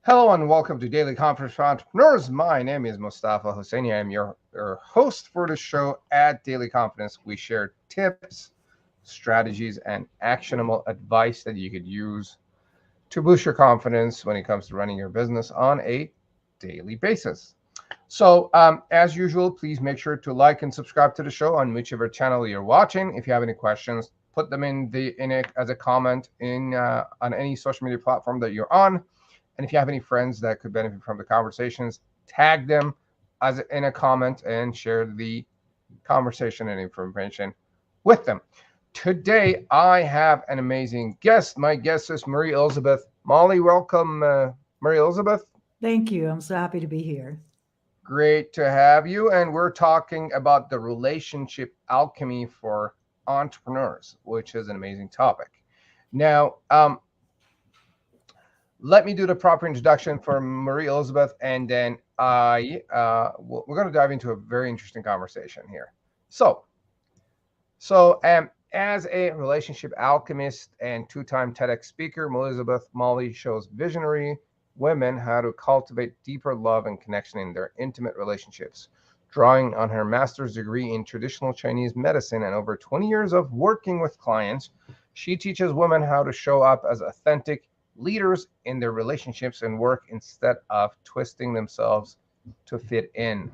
Hello and welcome to Daily Conference for Entrepreneurs. My name is Mustafa Hosseini. I am your host for the show at Daily Confidence. We share tips, strategies, and actionable advice that you could use to boost your confidence when it comes to running your business on a daily basis. So, as usual, please make sure to like and subscribe to the show on whichever channel you're watching. If you have any questions, put them in it as a comment in on any social media platform that you're on. And if you have any friends that could benefit from the conversations, tag them as in a comment and share the conversation and information with them. Today, I have an amazing guest. My guest is Marie Elizabeth Molly. Welcome, Marie Elizabeth. Thank you. I'm so happy to be here. Great to have you. And we're talking about the relationship alchemy for entrepreneurs, which is an amazing topic. Now, let me do the proper introduction for Marie Elizabeth, and then we're going to dive into a very interesting conversation here. So as a relationship alchemist and two-time TEDx speaker, Elizabeth Molly shows visionary women how to cultivate deeper love and connection in their intimate relationships. Drawing on her master's degree in traditional Chinese medicine and over 20 years of working with clients, she teaches women how to show up as authentic leaders in their relationships and work instead of twisting themselves to fit in.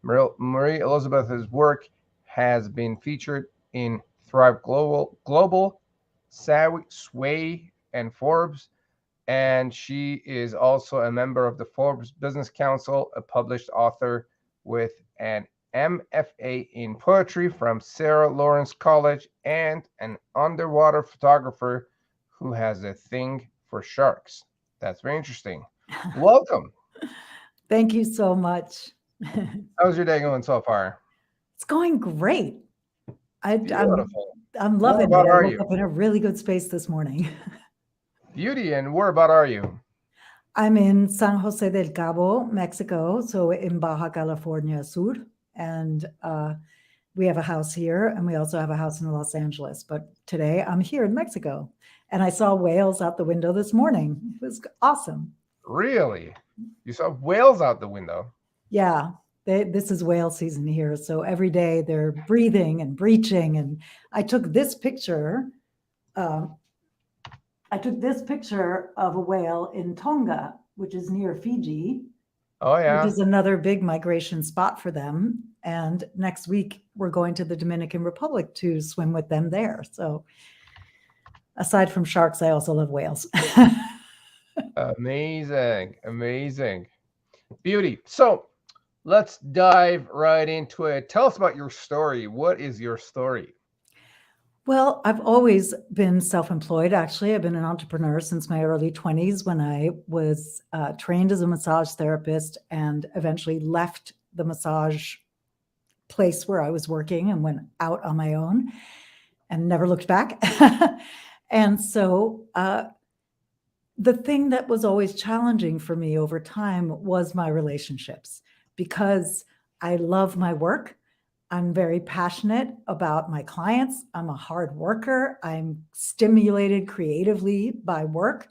Marie Elizabeth's work has been featured in Thrive Global, SWAAY, and Forbes, and she is also a member of the Forbes Business Council, a published author with an MFA in poetry from Sarah Lawrence College, and an underwater photographer who has a thing for sharks. That's very interesting. Welcome. Thank you so much. How's your day going so far? It's going great. Beautiful. I'm loving it. Whereabout I are woke you? up in a really good space this morning. Beauty, and whereabout are you? I'm in San Jose del Cabo, Mexico, so in Baja California Sur, and we have a house here, and we also have a house in Los Angeles. But today I'm here in Mexico, and I saw whales out the window this morning. It was awesome. Really? You saw whales out the window? Yeah, this is whale season here. So every day they're breathing and breaching. And I took this picture. Um, I took this picture of a whale in Tonga, which is near Fiji, Oh, which yeah. is another big migration spot for them. And next week we're going to the Dominican Republic to swim with them there. So aside from sharks, I also love whales. Amazing. Amazing. Beauty. So let's dive right into it. Tell us about your story. What is your story? Well, I've always been self-employed. Actually, I've been an entrepreneur since my early 20s when I was trained as a massage therapist and eventually left the massage place where I was working and went out on my own and never looked back. And so the thing that was always challenging for me over time was my relationships because I love my work. I'm very passionate about my clients. I'm a hard worker. I'm stimulated creatively by work.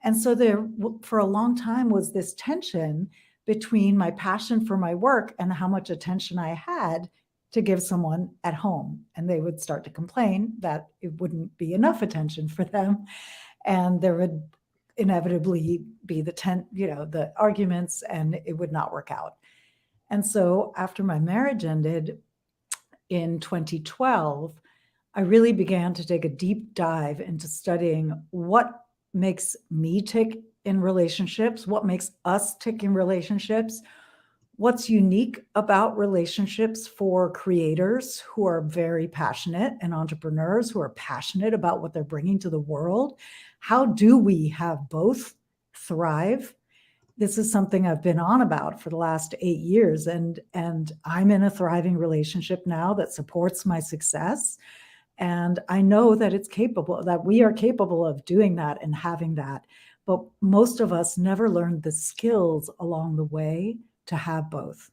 And so there, for a long time, was this tension between my passion for my work and how much attention I had to give someone at home. And they would start to complain that it wouldn't be enough attention for them. And there would inevitably be the arguments, and it would not work out. And so after my marriage ended, in 2012, I really began to take a deep dive into studying what makes me tick in relationships, what makes us tick in relationships, what's unique about relationships for creators who are very passionate and entrepreneurs who are passionate about what they're bringing to the world. How do we have both thrive? This is something I've been on about for the last 8 years, and I'm in a thriving relationship now that supports my success. And I know that that we are capable of doing that and having that. But most of us never learned the skills along the way to have both.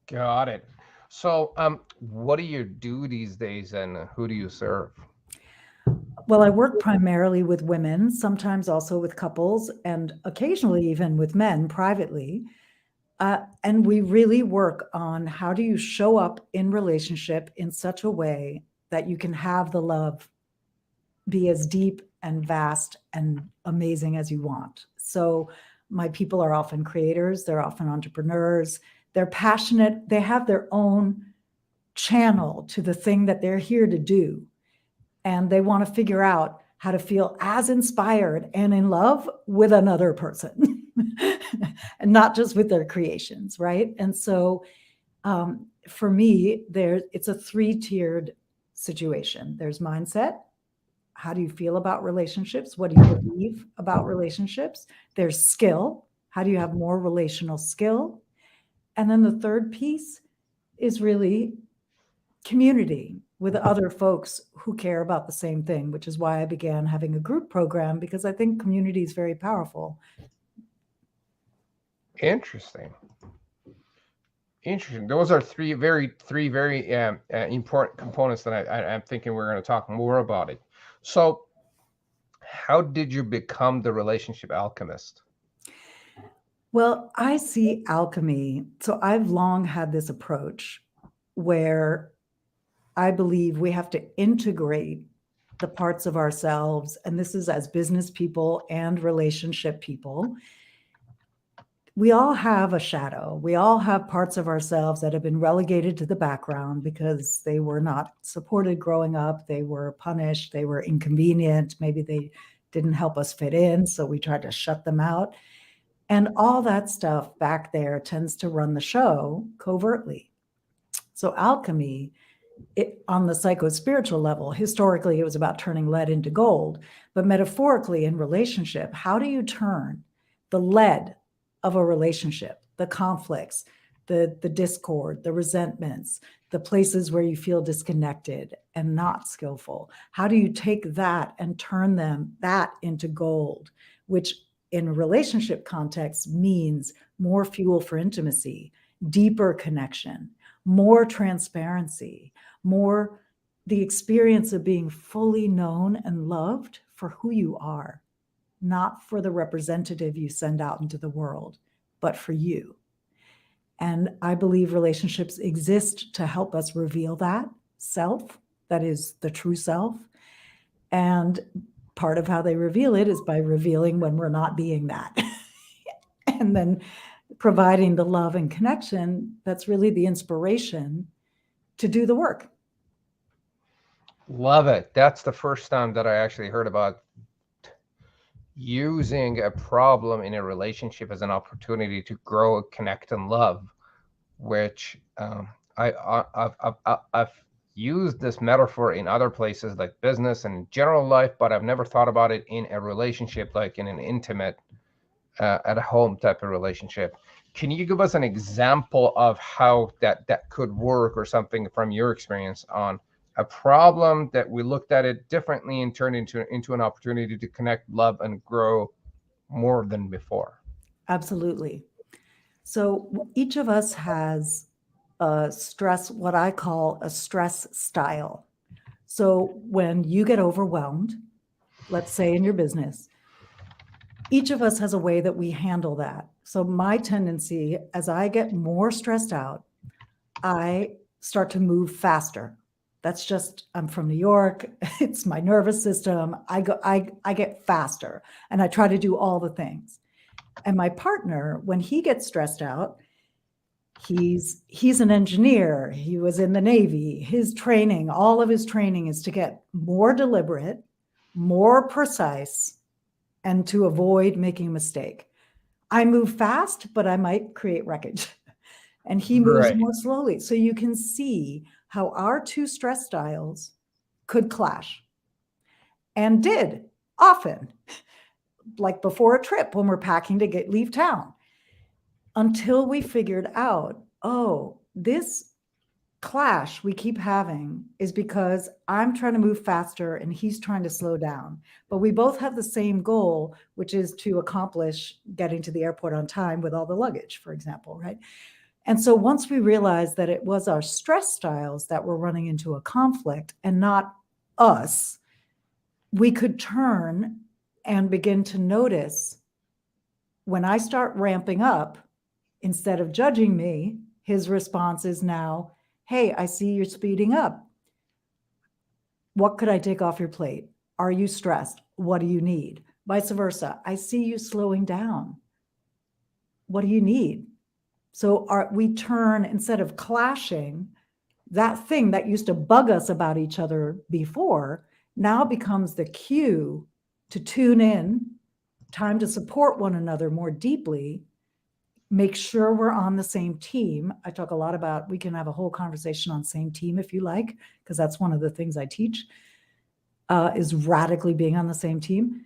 Got it. So, what do you do these days, and who do you serve? Well, I work primarily with women, sometimes also with couples, and occasionally even with men privately. And we really work on how do you show up in relationship in such a way that you can have the love be as deep and vast and amazing as you want. So my people are often creators, they're often entrepreneurs, they're passionate, they have their own channel to the thing that they're here to do. And they want to figure out how to feel as inspired and in love with another person and not just with their creations, right? And so for me, it's a three-tiered situation. There's mindset. How do you feel about relationships? What do you believe about relationships? There's skill. How do you have more relational skill? And then the third piece is really community with other folks who care about the same thing, which is why I began having a group program, because I think community is very powerful. Interesting. Those are three very important components that I'm thinking we're going to talk more about it. So how did you become the relationship alchemist? Well, I see alchemy. So I've long had this approach where I believe we have to integrate the parts of ourselves, and this is as business people and relationship people. We all have a shadow. We all have parts of ourselves that have been relegated to the background because they were not supported growing up. They were punished. They were inconvenient. Maybe they didn't help us fit in, so we tried to shut them out. And all that stuff back there tends to run the show covertly. So alchemy, on the psycho-spiritual level, historically, it was about turning lead into gold. But metaphorically, in relationship, how do you turn the lead of a relationship, the conflicts, the discord, the resentments, the places where you feel disconnected and not skillful? How do you take that and turn that into gold, which in a relationship context means more fuel for intimacy, deeper connection, more transparency, more the experience of being fully known and loved for who you are, not for the representative you send out into the world, but for you. And I believe relationships exist to help us reveal that self, that is the true self. And part of how they reveal it is by revealing when we're not being that. And then providing the love and connection that's really the inspiration to do the work. Love it. That's the first time that I actually heard about using a problem in a relationship as an opportunity to grow, connect, and love, which I've used this metaphor in other places like business and general life, but I've never thought about it in a relationship, like in an intimate, at a home type of relationship. Can you give us an example of how that could work, or something from your experience on a problem that we looked at it differently and turned into an opportunity to connect, love, and grow more than before? Absolutely. So each of us has a stress, what I call a stress style. So when you get overwhelmed, let's say in your business, each of us has a way that we handle that. So my tendency, as I get more stressed out, I start to move faster. That's just, I'm from New York. It's my nervous system. I get faster and I try to do all the things. And my partner, when he gets stressed out, he's an engineer. He was in the Navy. His training, all of his training is to get more deliberate, more precise, and to avoid making a mistake. I move fast, but I might create wreckage. And he moves Right. more slowly. So you can see how our two stress styles could clash, and did often, like before a trip when we're packing to leave town, until we figured out, oh, this clash we keep having is because I'm trying to move faster and he's trying to slow down. But we both have the same goal, which is to accomplish getting to the airport on time with all the luggage, for example, right? And so once we realized that it was our stress styles that were running into a conflict and not us, we could turn and begin to notice when I start ramping up, instead of judging me, his response is now, hey, I see you're speeding up. What could I take off your plate? Are you stressed? What do you need? Vice versa. I see you slowing down. What do you need? So we turn, instead of clashing, that thing that used to bug us about each other before now becomes the cue to tune in, time to support one another more deeply, make sure we're on the same team. I talk a lot about, we can have a whole conversation on same team if you like, because that's one of the things I teach, is radically being on the same team.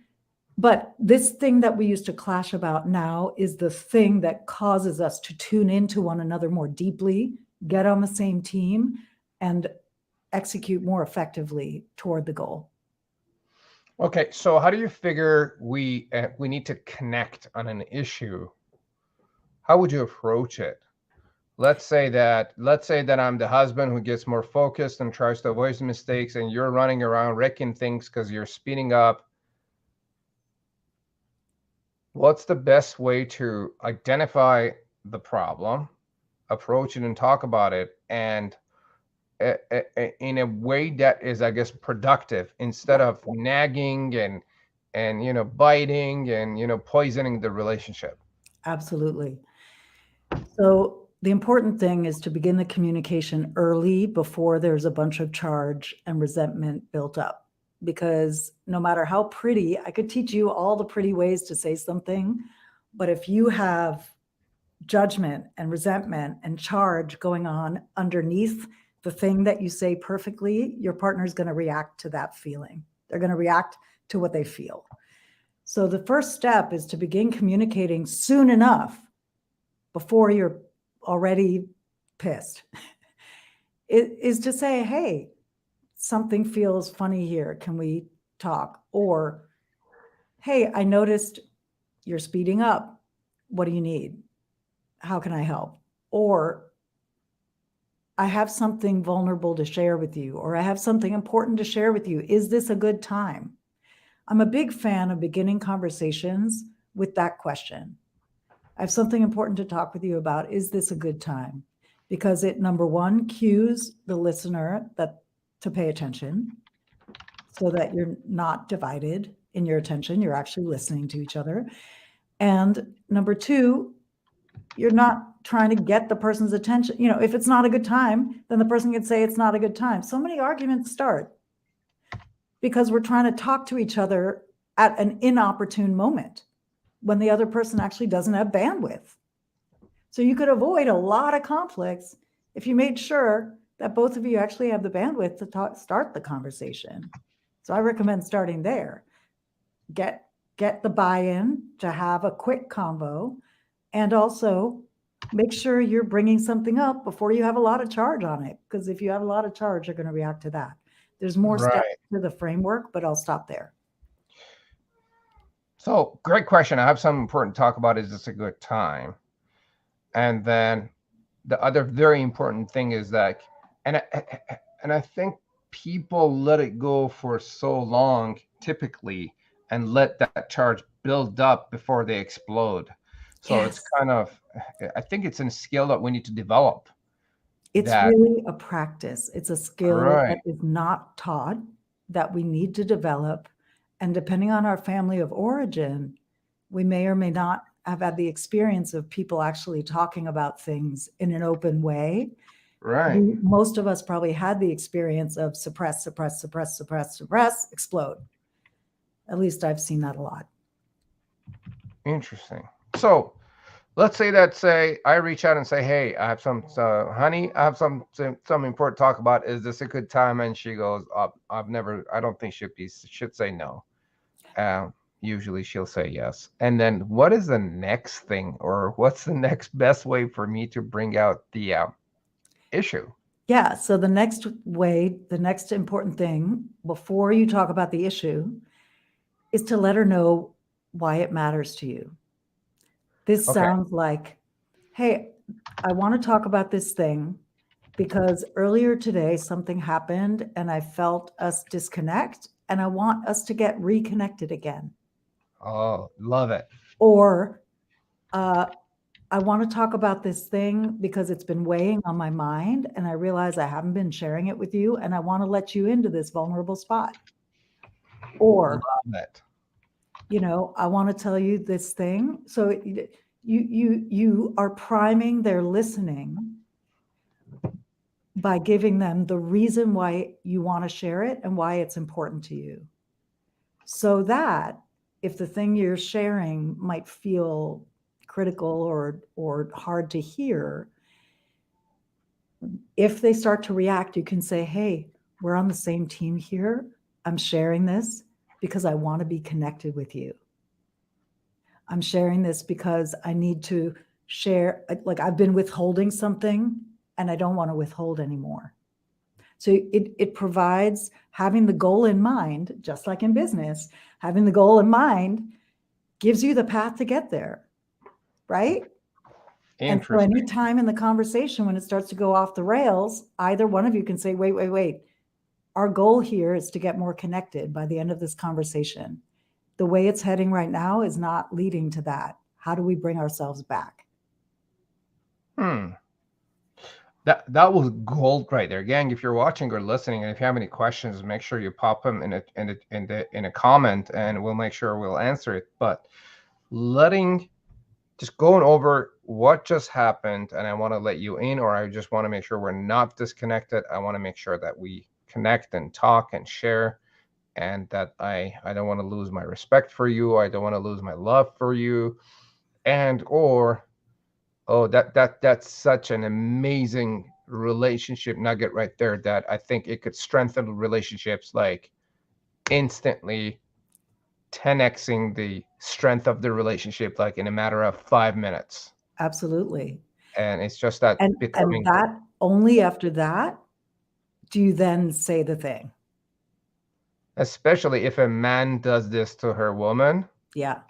But this thing that we used to clash about now is the thing that causes us to tune into one another more deeply, get on the same team, and execute more effectively toward the goal. Okay, so how do you figure we need to connect on an issue? How would you approach it? Let's say that I'm the husband who gets more focused and tries to avoid mistakes, and you're running around wrecking things because you're speeding up. What's the best way to identify the problem, approach it and talk about it, and in a way that is, I guess, productive, instead of nagging and biting and poisoning the relationship? Absolutely. So the important thing is to begin the communication early, before there's a bunch of charge and resentment built up. Because no matter how pretty, I could teach you all the pretty ways to say something, but if you have judgment and resentment and charge going on underneath the thing that you say perfectly, your partner's going to react to that feeling. They're going to react to what they feel. So the first step is to begin communicating soon enough before you're already pissed. It is to say, hey, something feels funny here. Can we talk? Or, hey, I noticed you're speeding up. What do you need? How can I help? Or, I have something vulnerable to share with you, or I have something important to share with you. Is this a good time? I'm a big fan of beginning conversations with that question. I have something important to talk with you about. Is this a good time? Because it, number one, cues the listener to pay attention, so that you're not divided in your attention. You're actually listening to each other. And number two, you're not trying to get the person's attention. If it's not a good time, then the person can say it's not a good time. So many arguments start because we're trying to talk to each other at an inopportune moment when the other person actually doesn't have bandwidth. So you could avoid a lot of conflicts if you made sure that both of you actually have the bandwidth to start the conversation. So I recommend starting there. Get the buy-in to have a quick convo, and also make sure you're bringing something up before you have a lot of charge on it. Because if you have a lot of charge, you're going to react to that. There's more steps to the framework, but I'll stop there. So, great question. I have something important to talk about. Is this a good time? And then the other very important thing is that, and I think people let it go for so long, typically, and let that charge build up before they explode. So Yes. it's kind of, I think it's a skill that we need to develop. It's really a practice. It's a skill that is not taught, that we need to develop. And depending on our family of origin, we may or may not have had the experience of people actually talking about things in an open way. Right. Most of us probably had the experience of suppress, explode. At least I've seen that a lot. Interesting. So let's say I reach out and say, hey, I have honey, I have some important to talk about. Is this a good time? And she goes, I don't think should say no. Usually she'll say yes. And then what is the next thing, or what's the next best way for me to bring out the issue? Yeah. So the next important thing before you talk about the issue is to let her know why it matters to you. This sounds like, hey, I want to talk about this thing because earlier today something happened and I felt us disconnect, and I want us to get reconnected again. Oh, love it. Or I want to talk about this thing because it's been weighing on my mind and I realize I haven't been sharing it with you and I want to let you into this vulnerable spot. Or, Love it. I want to tell you this thing. So you are priming their listening by giving them the reason why you want to share it and why it's important to you. So that if the thing you're sharing might feel critical or hard to hear, if they start to react, you can say, hey, we're on the same team here. I'm sharing this because I want to be connected with you. I'm sharing this because I need to share, like I've been withholding something and I don't want to withhold anymore. So it provides having the goal in mind, just like in business, having the goal in mind gives you the path to get there, right? And so any time in the conversation when it starts to go off the rails, either one of you can say, wait. Our goal here is to get more connected by the end of this conversation. The way it's heading right now is not leading to that. How do we bring ourselves back? That was gold right there. Gang, if you're watching or listening, and if you have any questions, make sure you pop them in a comment, and we'll make sure we'll answer it. But just going over what just happened, and I want to let you in, or I just want to make sure we're not disconnected. I want to make sure that we connect and talk and share, and that I don't want to lose my respect for you. I don't want to lose my love for you, that's such an amazing relationship nugget right there that I think it could strengthen relationships like instantly, 10xing the strength of the relationship like in a matter of 5 minutes. Absolutely. And it's just that and that only after that do you then say the thing. Especially if a man does this to her woman. Yeah.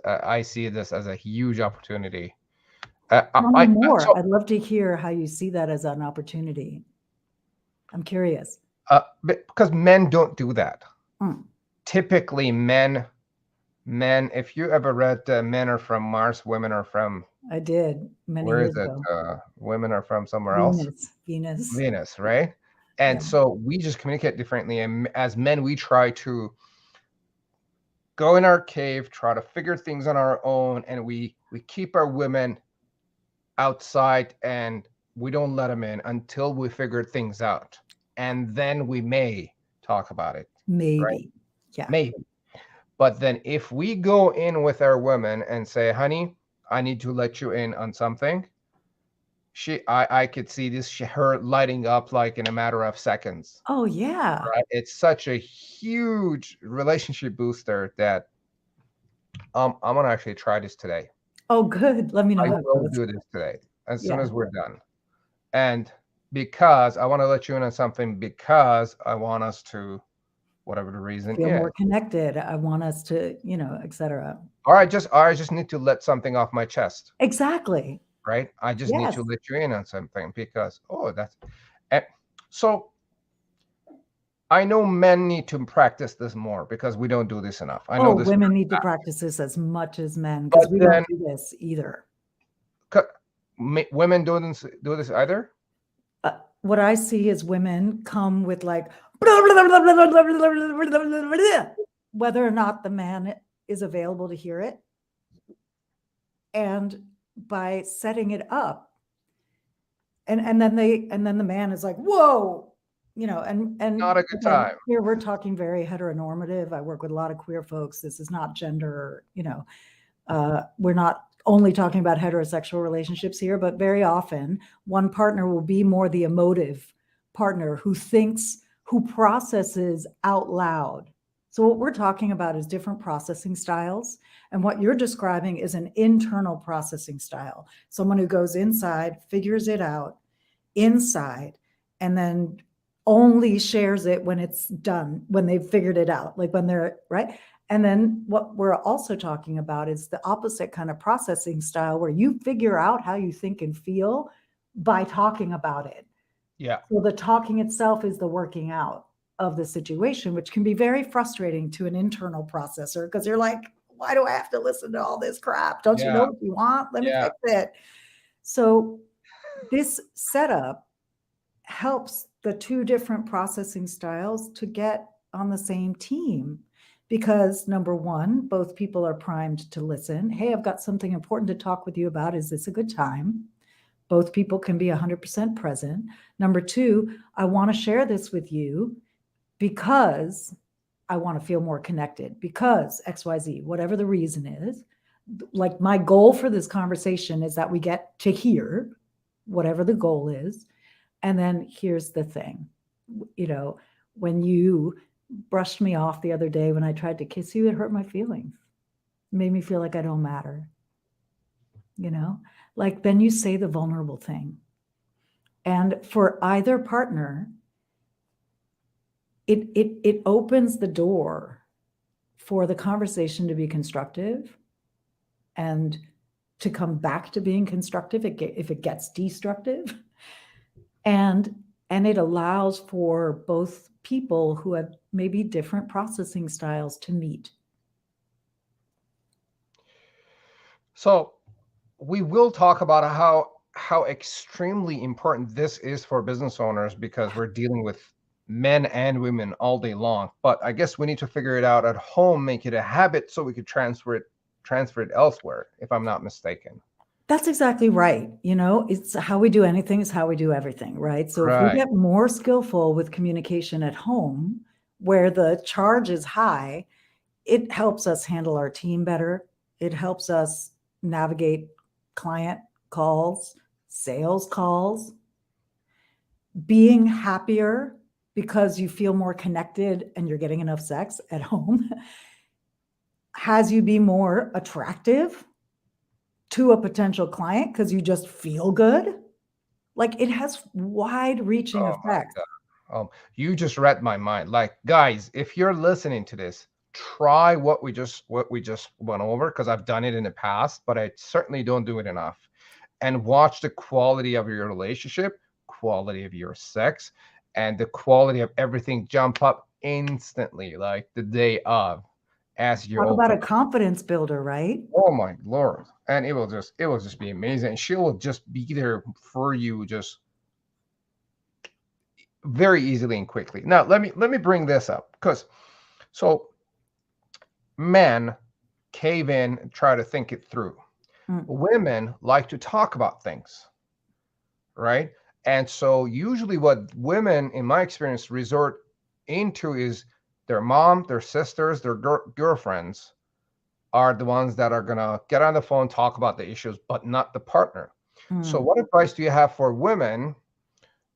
I see this as a huge opportunity. Tell me more. I'd love to hear how you see that as an opportunity. I'm curious. Because men don't do that. Typically, men, if you ever read Men Are From Mars, Women Are From... I did many years ago. Women are from somewhere else? Venus, right? And so we just communicate differently. And as men, we try to go in our cave, try to figure things on our own, and we keep our women outside and we don't let them in until we figure things out. And then we may talk about it. Maybe. Right? Yeah. Maybe. But then if we go in with our women and say, honey, I need to let you in on something, I could see her lighting up like in a matter of seconds. Oh yeah. Right? It's such a huge relationship booster that I'm gonna actually try this today. Oh good. Let me know. I will do this today as soon as we're done. And because I want to let you in on something, because I want us to, whatever the reason feel more connected. I want us to, etc. Or I just need to let something off my chest. Exactly. Right? I just need to let you in on something because, so I know men need to practice this more because we don't do this enough. I know women need to practice this as much as men because we don't do this either. Women don't do this either? What I see is women come with like, whether or not the man is available to hear it. And by setting it up, and then the man is like, whoa, and not a good time. Here we're talking very heteronormative. I work with a lot of queer folks. This is not gender, we're not only talking about heterosexual relationships here, but very often one partner will be more the emotive partner who thinks, who processes out loud. So what we're talking about is different processing styles. And what you're describing is an internal processing style. Someone who goes inside, figures it out inside, and then only shares it when it's done, when they've figured it out, like when they're right. And then what we're also talking about is the opposite kind of processing style where you figure out how you think and feel by talking about it. Yeah. So the talking itself is the working out. of the situation, which can be very frustrating to an internal processor because you're like, why do I have to listen to all this crap? Don't you know what you want? Let me fix it. So this setup helps the two different processing styles to get on the same team because number one, both people are primed to listen. Hey, I've got something important to talk with you about. Is this a good time? Both people can be 100% present. Number two, I want to share this with you because I want to feel more connected because XYZ, whatever the reason is. Like my goal for this conversation is that we get to hear whatever the goal is. And then here's the thing, when you brushed me off the other day when I tried to kiss you, it hurt my feelings. It made me feel like I don't matter. Like then you say the vulnerable thing. And for either partner, it opens the door for the conversation to be constructive and to come back to being constructive if it gets destructive. And it allows for both people who have maybe different processing styles to meet. So we will talk about how extremely important this is for business owners because we're dealing with men and women all day long. But I guess we need to figure it out at home, make it a habit so we could transfer it elsewhere, if I'm not mistaken. That's exactly right. It's how we do anything is how we do everything, right? So if we get more skillful with communication at home, where the charge is high, it helps us handle our team better. It helps us navigate client calls, sales calls, being happier because you feel more connected and you're getting enough sex at home has you be more attractive to a potential client because you just feel good. Like it has wide-reaching effects. You just read my mind. Like, guys, if you're listening to this, try what we just went over because I've done it in the past, but I certainly don't do it enough. And watch the quality of your relationship, quality of your sex, and the quality of everything jump up instantly, like the day of. As you talk about a confidence builder, right? Oh my Lord. And it will just be amazing. And she will just be there for you just very easily and quickly. Now let me bring this up because so men cave in and try to think it through. Women like to talk about things, right? And so usually what women, in my experience, resort into is their mom, their sisters, their girlfriends are the ones that are going to get on the phone, talk about the issues, but not the partner. So what advice do you have for women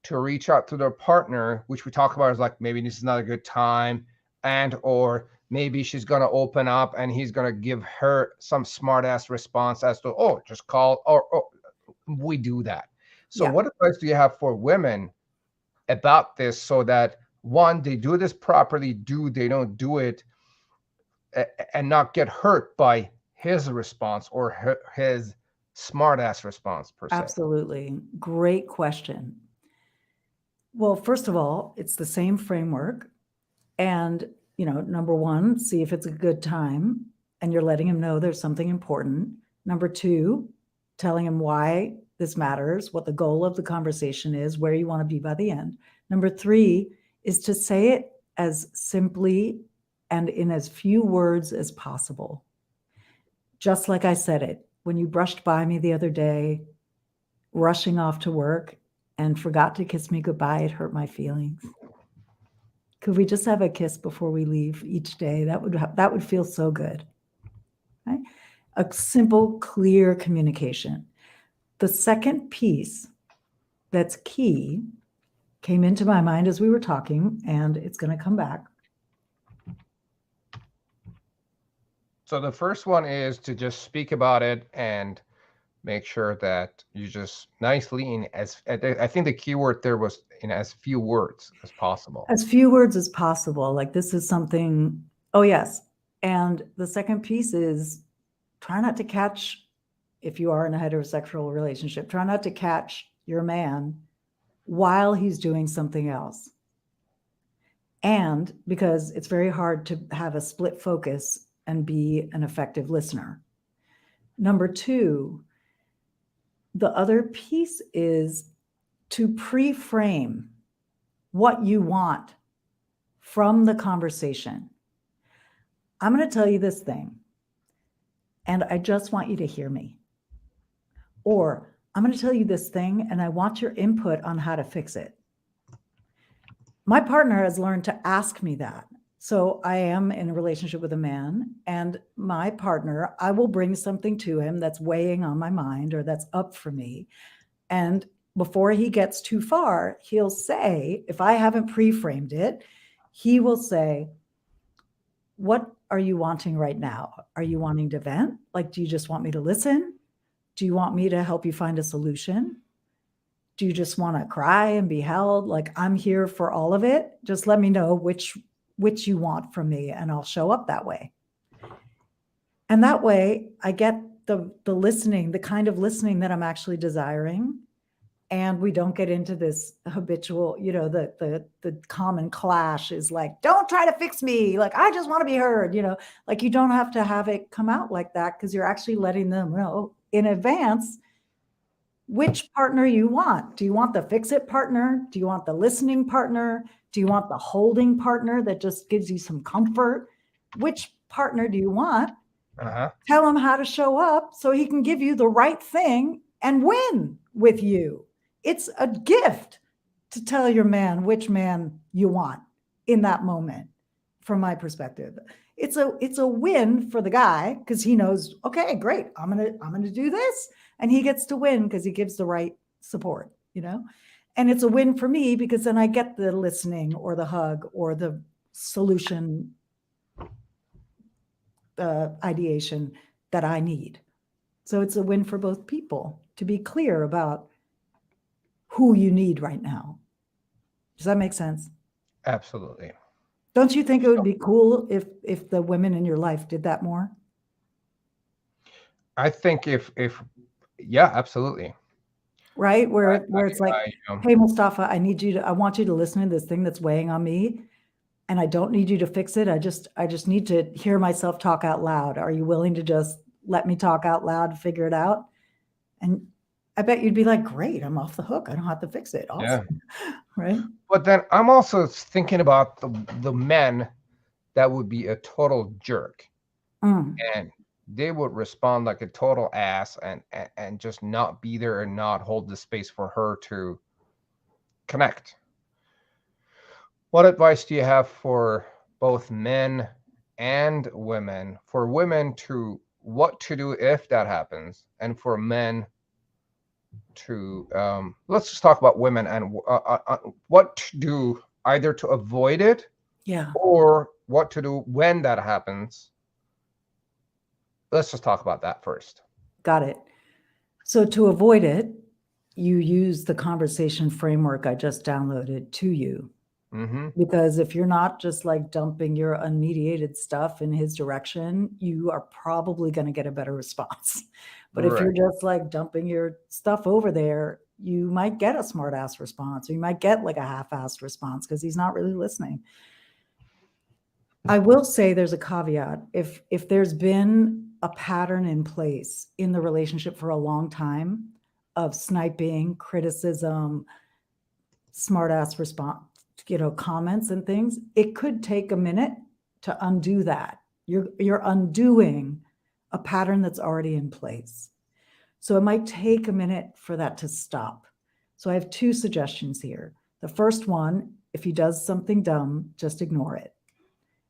to reach out to their partner, which we talk about is like, maybe this is not a good time, and or maybe she's going to open up and he's going to give her some smart ass response as to, oh, just call, or we do that. So what advice do you have for women about this so that one, they do this properly, they don't do it and not get hurt by his response or his smart ass response per se? Absolutely. Great question. Well, first of all, it's the same framework. And, number one, see if it's a good time and you're letting him know there's something important. Number two, telling him why this matters, what the goal of the conversation is, where you want to be by the end. Number three is to say it as simply and in as few words as possible. Just like I said it, when you brushed by me the other day, rushing off to work and forgot to kiss me goodbye, it hurt my feelings. Could we just have a kiss before we leave each day? That would feel so good. Right? A simple, clear communication. The second piece that's key came into my mind as we were talking, and it's going to come back. So the first one is to just speak about it and make sure that you just nicely I think the key word there was in as few words as possible. As few words as possible. Like this is something, oh yes. And the second piece is try not to catch, if you are in a heterosexual relationship, try not to catch your man while he's doing something else. and because it's very hard to have a split focus and be an effective listener. Number two, the other piece is to pre-frame what you want from the conversation. I'm going to tell you this thing, and I just want you to hear me. Or I'm going to tell you this thing, and I want your input on how to fix it. My partner has learned to ask me that. So I am in a relationship with a man, and my partner, I will bring something to him that's weighing on my mind or that's up for me. And before he gets too far, he'll say, if I haven't pre-framed it, he will say, what are you wanting right now? Are you wanting to vent? Like, do you just want me to listen? Do you want me to help you find a solution? Do you just want to cry and be held? Like, I'm here for all of it. Just let me know which you want from me, and I'll show up that way. And that way I get the listening, the kind of listening that I'm actually desiring. And we don't get into this habitual, the common clash is like, don't try to fix me. Like, I just want to be heard, like you don't have to have it come out like that, because you're actually letting them know in advance which partner you want. Do you want the fix it partner? Do you want the listening partner? Do you want the holding partner that just gives you some comfort? Which partner do you want? Tell him how to show up so he can give you the right thing and win with you. It's a gift to tell your man which man you want in that moment. From my perspective, it's a win for the guy, because he knows, okay, great, I'm gonna do this, and he gets to win because he gives the right support, and it's a win for me because then I get the listening or the hug or the solution ideation that I need. So it's a win for both people to be clear about who you need right now. Does that make sense? Absolutely. Don't you think it would be cool if the women in your life did that more? I think if yeah, absolutely. Right? Where it's like, hey, Mustafa, I want you to listen to this thing that's weighing on me, and I don't need you to fix it. I just need to hear myself talk out loud. Are you willing to just let me talk out loud, figure it out? And I bet you'd be like, great, I'm off the hook. I don't have to fix it. Awesome. Yeah. Right? But then I'm also thinking about the men that would be a total jerk. And they would respond like a total ass and just not be there and not hold the space for her to connect. What advice do you have for both men and women? For women to what to do if that happens, and for men to let's just talk about women and what to do either to avoid it, or what to do when that happens. Let's just talk about that first. Got it. So to avoid it, you use the conversation framework I just downloaded to you. Because if you're not just like dumping your unmediated stuff in his direction, you are probably going to get a better response. But if you're just like dumping your stuff over there, you might get a smart ass response, or you might get like a half-assed response because he's not really listening. I will say there's a caveat. If there's been a pattern in place in the relationship for a long time of sniping, criticism, smart ass response, comments and things, it could take a minute to undo that. You're undoing a pattern that's already in place. So it might take a minute for that to stop. So I have two suggestions here. The first one, if he does something dumb, just ignore it.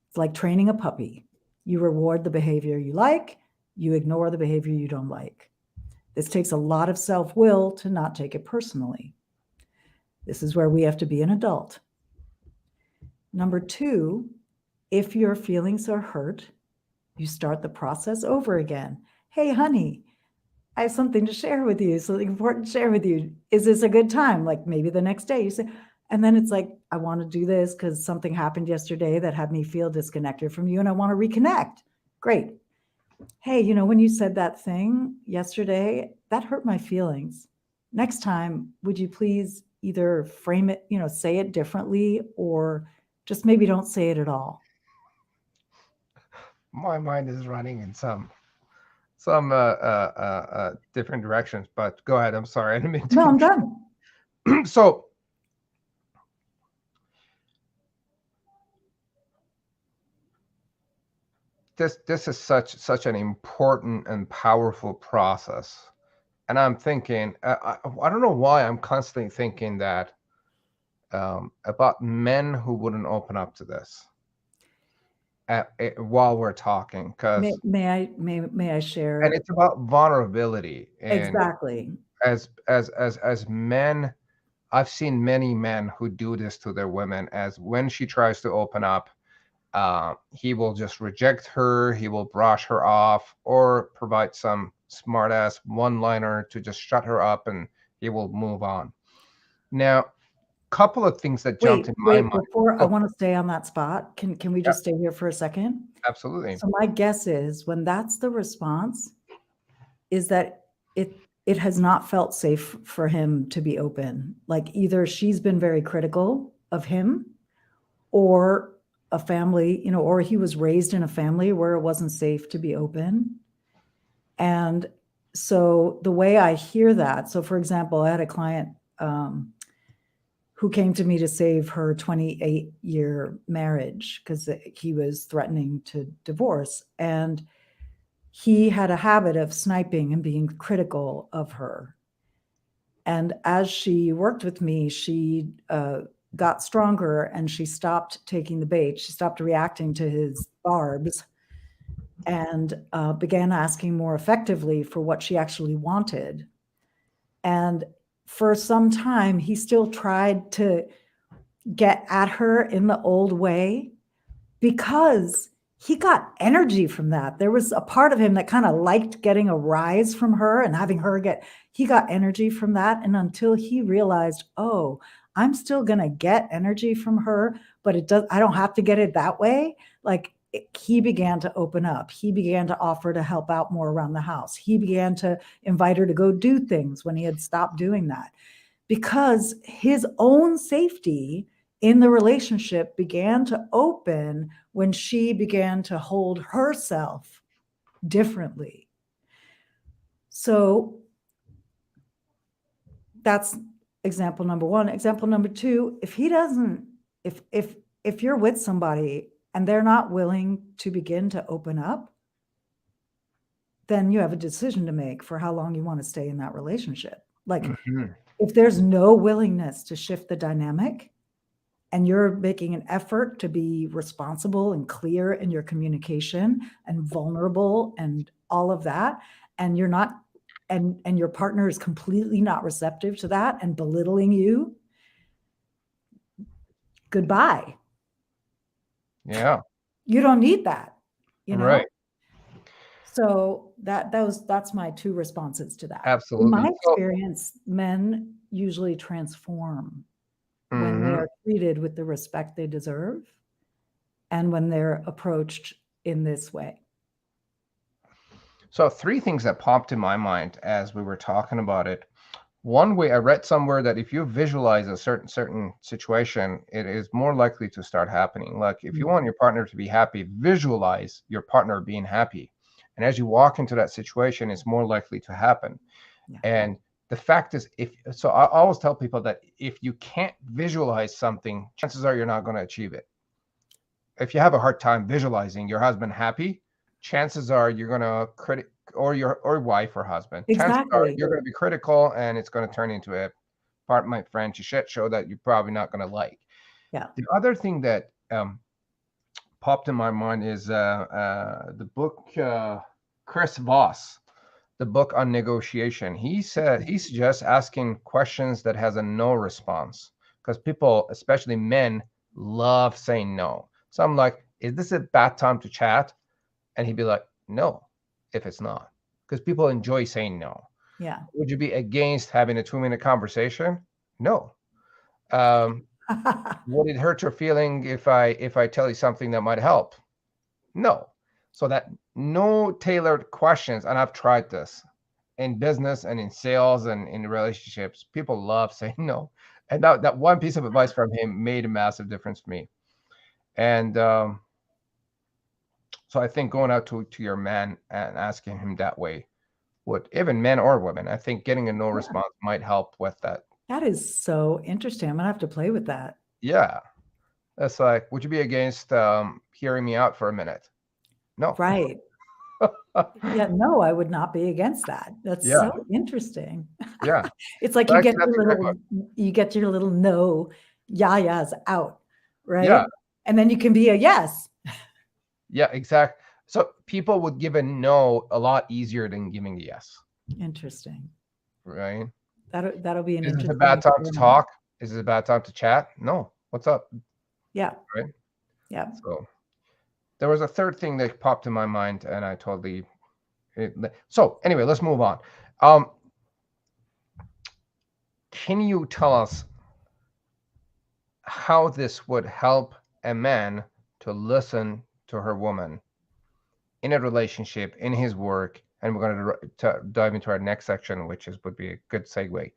It's like training a puppy. You reward the behavior you like, you ignore the behavior you don't like. This takes a lot of self-will to not take it personally. This is where we have to be an adult. Number two, if your feelings are hurt, you start the process over again. Hey, honey, I have something to share with you, something important to share with you. Is this a good time? Like maybe the next day you say, and then it's like, I want to do this because something happened yesterday that had me feel disconnected from you and I want to reconnect. Great. Hey, when you said that thing yesterday, that hurt my feelings. Next time, would you please either frame it, say it differently, or Just maybe don't say it at all. My mind is running in some different directions, but go ahead. I'm sorry. I didn't mean No, to I'm done. So this is such an important and powerful process. And I'm thinking, I don't know why I'm constantly thinking that about men who wouldn't open up to this while we're talking, May, because may I and share? it's about vulnerability. And Exactly. as men, I've seen many men who do this to their women. As when she tries to open up, he will just reject her, he will brush her off, or provide some smart ass one liner to just shut her up, and he will move on. Now, couple of things that jumped in my Wait, mind. before I Oh, want to stay on that spot, can we yeah, just stay here for a second? absolutely. So my guess is when that's the response, is that it has not felt safe for him to be open. Like either she's been very critical of him, or a family, or he was raised in a family where it wasn't safe to be open. And so the way I hear that, so for example, I had a client who came to me to save her 28-year marriage because he was threatening to divorce. And he had a habit of sniping and being critical of her. And as she worked with me, she got stronger and she stopped taking the bait. She stopped reacting to his barbs and began asking more effectively for what she actually wanted. And for some time, he still tried to get at her in the old way because he got energy from that. There was a part of him that kind of liked getting a rise from her and having her he got energy from that. And until he realized, oh, I'm still going to get energy from her, but I don't have to get it that way. Like he began to open up. He began to offer to help out more around the house. He began to invite her to go do things when he had stopped doing that, because his own safety in the relationship began to open when she began to hold herself differently. So that's example number one. Example number two, if you're with somebody and they're not willing to begin to open up, then you have a decision to make for how long you want to stay in that relationship. Like if there's no willingness to shift the dynamic, and you're making an effort to be responsible and clear in your communication and vulnerable and all of that, and you're not, and your partner is completely not receptive to that and belittling you, goodbye. Yeah. You don't need that, Right. So that's my two responses to that. In Absolutely. my So, experience, men usually transform when they mhm. are treated with the respect they deserve and when they're approached in this way. So three things that popped in my mind as we were talking about it. One way, I read somewhere that if you visualize a certain situation, it is more likely to start happening. Like if you want your partner to be happy, visualize your partner being happy. And as you walk into that situation, it's more likely to happen. Yeah. And the fact is, I always tell people that if you can't visualize something, chances are you're not going to achieve it. If you have a hard time visualizing your husband happy, chances are you're going to or your wife or husband. Chances are Exactly. you're going to be critical, and it's going to turn into a part my French shit show that you're probably not going to like. Yeah. The other thing that popped in my mind is the book Chris Voss, the book on negotiation. He suggests asking questions that has a no response, because people, especially men, love saying no. So I'm like, is this a bad time to chat? And he'd be like, no, if it's not, because people enjoy saying no. Yeah. Would you be against having a 2-minute conversation? No. Would it hurt your feeling if I tell you something that might help? No. So that no tailored questions, and I've tried this in business and in sales and in relationships. People love saying no. And that one piece of advice from him made a massive difference for me. And so I think going out to your man and asking him that way would, even men or women, I think getting a no response might help with that. That is so interesting. I'm gonna have to play with that. Yeah. That's like, would you be against hearing me out for a minute? No. Right. Yeah, no, I would not be against that. That's Yeah. so interesting. Yeah. It's like So actually, that's exactly. you get your little no yas out, right? Yeah. And then you can be a yes. Yeah, exactly. So people would give a no a lot easier than giving a yes, Interesting. right? That'll be an Is this a interesting bad time to experiment. talk? Is this a bad time to chat? No. What's up? Yeah. Right. Yeah. So there was a third thing that popped in my mind, and I totally. So anyway, let's move on. Can you tell us how this would help a man to listen to her woman in a relationship, in his work? And we're going to dive into our next section, which would be a good segue.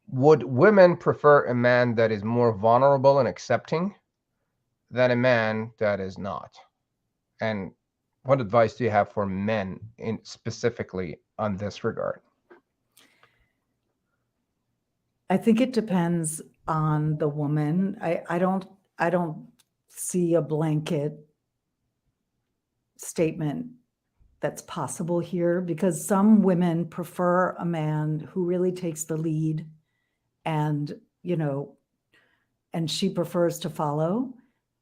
Would women prefer a man that is more vulnerable and accepting than a man that is not? And what advice do you have for men specifically on this regard? I think it depends on the woman. I don't see a blanket statement that's possible here, because some women prefer a man who really takes the lead, and and she prefers to follow.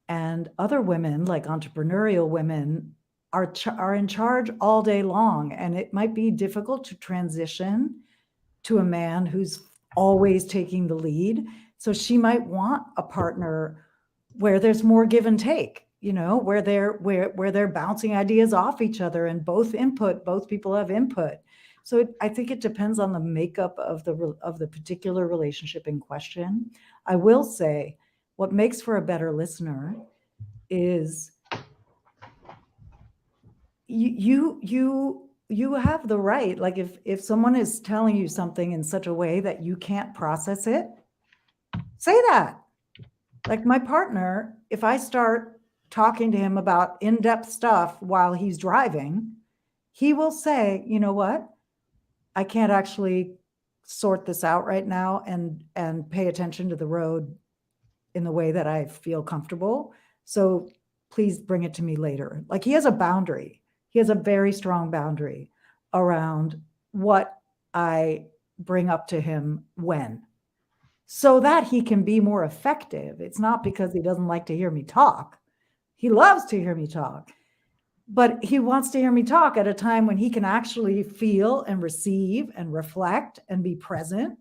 And other women, like entrepreneurial women, are in charge all day long, and it might be difficult to transition to a man who's always taking the lead. So she might want a partner where there's more give and take, where they're bouncing ideas off each other, and both people have input. So I think it depends on the makeup of the particular relationship in question. I will say, what makes for a better listener is you have the right, like if someone is telling you something in such a way that you can't process it, say that. Like my partner, if I start talking to him about in-depth stuff while he's driving, he will say, you know what, I can't actually sort this out right now and pay attention to the road in the way that I feel comfortable. So please bring it to me later. Like he has a boundary. He has a very strong boundary around what I bring up to him when, so that he can be more effective. It's not because he doesn't like to hear me talk. He loves to hear me talk, but he wants to hear me talk at a time when he can actually feel and receive and reflect and be present.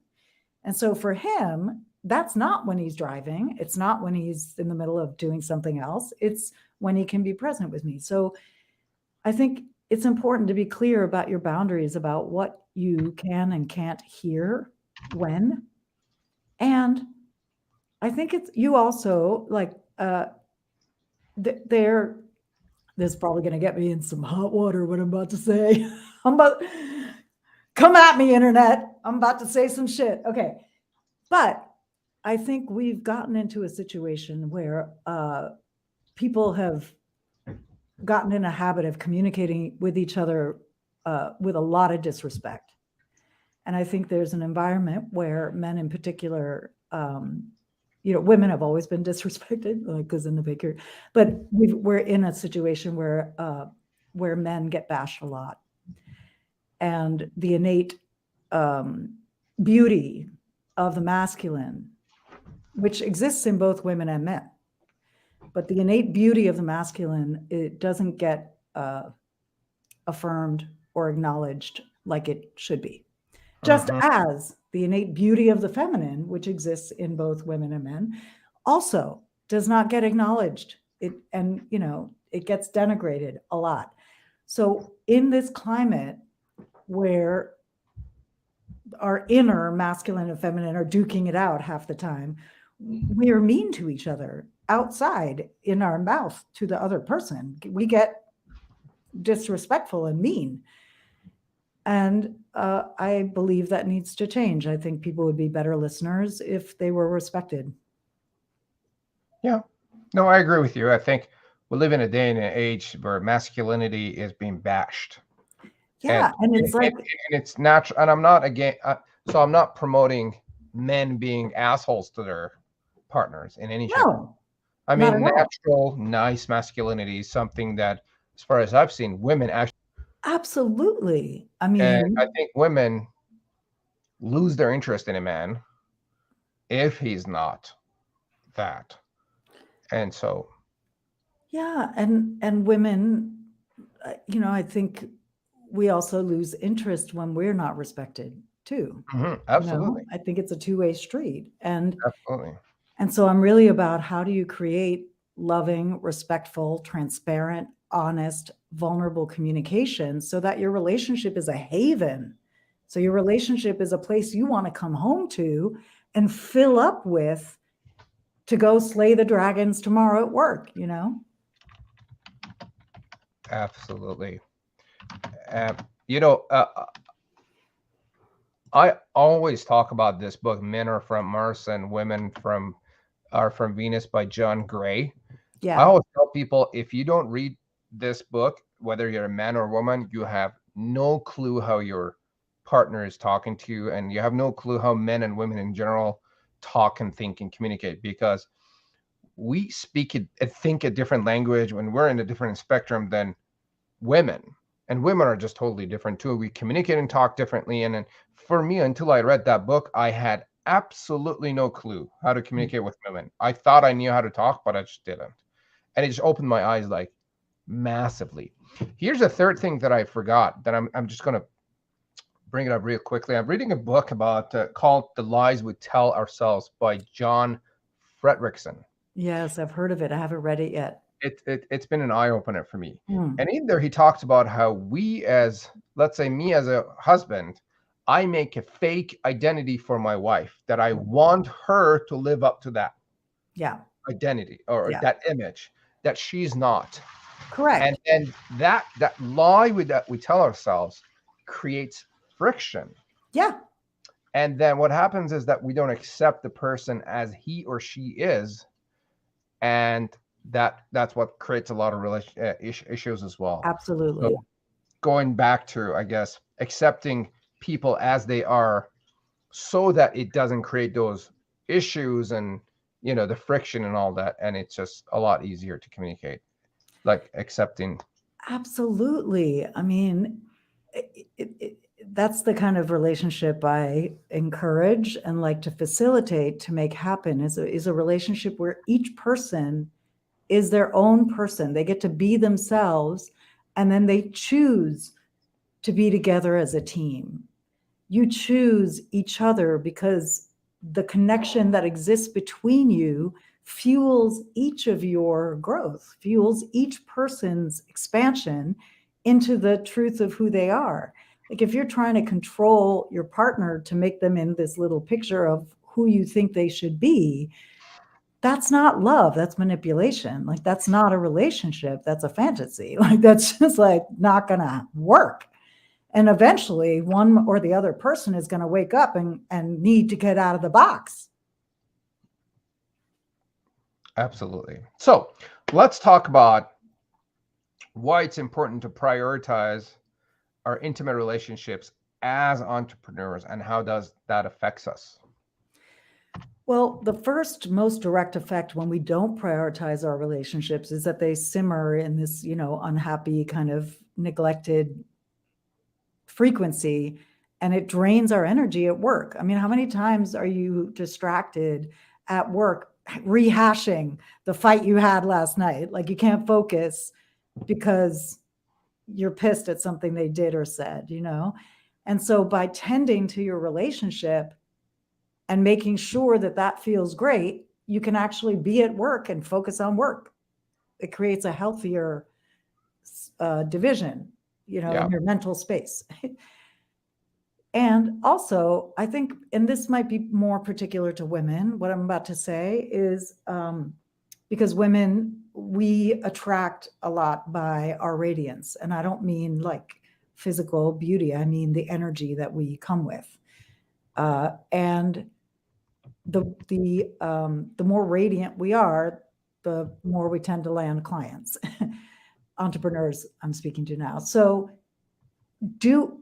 And so for him, that's not when he's driving. It's not when he's in the middle of doing something else. It's when he can be present with me. So I think it's important to be clear about your boundaries, about what you can and can't hear when. And I think it's, you also like, this is probably going to get me in some hot water, what I'm about to say. Come at me, internet. I'm about to say some shit. Okay. But I think we've gotten into a situation where people have gotten in a habit of communicating with each other with a lot of disrespect. And I think there's an environment where men in particular, women have always been disrespected, like goes in the baker, but we're in a situation where men get bashed a lot. And the innate beauty of the masculine, which exists in both women and men, but the innate beauty of the masculine, it doesn't get affirmed or acknowledged like it should be. Just as the innate beauty of the feminine, which exists in both women and men, also does not get acknowledged. It gets denigrated a lot. So in this climate where our inner masculine and feminine are duking it out half the time, we are mean to each other outside in our mouth to the other person. We get disrespectful and mean. And I believe that needs to change. I think people would be better listeners if they were respected. Yeah. No, I agree with you. I think we live in a day and an age where masculinity is being bashed, and Yeah. And it's like, it's natural. And I'm not again, so I'm not promoting men being assholes to their partners in any shape. no, I not at mean, all. natural, nice masculinity is something that, as far as I've seen, women actually, Absolutely. I and I mean, think women lose their interest in a man if he's not that. And so, yeah. And women, I think we also lose interest when we're not respected too. absolutely, I think it's a two-way street. absolutely, And so I'm really about how do you create loving, respectful, transparent, honest, vulnerable communication so that your relationship is a haven. So your relationship is a place you want to come home to and fill up with to go slay the dragons tomorrow at work, absolutely. Uh, you know, I always talk about this book, "Men Are from Mars and Women Are from Venus" by John Gray. I Yeah. always tell people, if you don't read this book, whether you're a man or a woman, you have no clue how your partner is talking to you, and you have no clue how men and women in general talk and think and communicate, because we speak and think a different language when we're in a different spectrum than women. And women are just totally different too. We communicate and talk differently. And then for me, until I read that book, I had absolutely no clue how to communicate with women. I thought I knew how to talk, but I just didn't. And it just opened my eyes like massively. Here's a third thing that I forgot that I'm just going to bring it up real quickly. I'm reading a book about called "The Lies We Tell Ourselves" by John Fredrickson. Yes, I've heard of it. I haven't read it yet. It's been an eye opener for me. Mm. And in there, he talks about how we, as let's say me as a husband, I make a fake identity for my wife that I want her to live up to that Yeah. identity or Yeah. that image that she's not. And Correct. then that lie that we tell ourselves creates friction. Yeah. And then what happens is that we don't accept the person as he or she is, and that's what creates a lot of issues as well. So Absolutely. going back to, I guess, accepting people as they are, so that it doesn't create those issues and the friction and all that, and it's just a lot easier to communicate, like accepting. Absolutely. I mean, that's the kind of relationship I encourage and like to facilitate to make happen is a relationship where each person is their own person. They get to be themselves and then they choose to be together as a team. You choose each other because the connection that exists between you fuels each of your growth, fuels each person's expansion into the truth of who they are. Like if you're trying to control your partner to make them in this little picture of who you think they should be, that's not love, that's manipulation. Like that's not a relationship, that's a fantasy. Like that's just like not gonna work. And eventually one or the other person is going to wake up and need to get out of the box. Absolutely. So let's talk about why it's important to prioritize our intimate relationships as entrepreneurs and how does that affects us. Well, the first most direct effect when we don't prioritize our relationships is that they simmer in this, unhappy kind of neglected frequency and it drains our energy at work. I mean, how many times are you distracted at work rehashing the fight you had last night? Like you can't focus because you're pissed at something they did or said. And so by tending to your relationship and making sure that that feels great, you can actually be at work and focus on work. It creates a healthier division, Yeah. in your mental space. And also, I think, and this might be more particular to women, what I'm about to say is because women, we attract a lot by our radiance. And I don't mean like physical beauty, I mean the energy that we come with. And the more radiant we are, the more we tend to land clients, entrepreneurs I'm speaking to now. So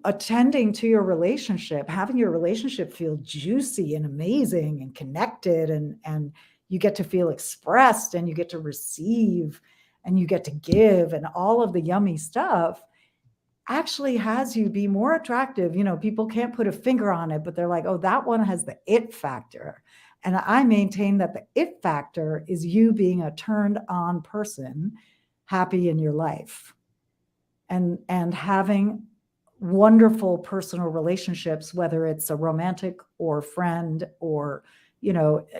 attending to your relationship, having your relationship feel juicy and amazing and connected, and you get to feel expressed and you get to receive and you get to give, and all of the yummy stuff actually has you be more attractive. People can't put a finger on it, but they're like, oh, that one has the it factor. And I maintain that the it factor is you being a turned on person, happy in your life, and having wonderful personal relationships, whether it's a romantic or friend, or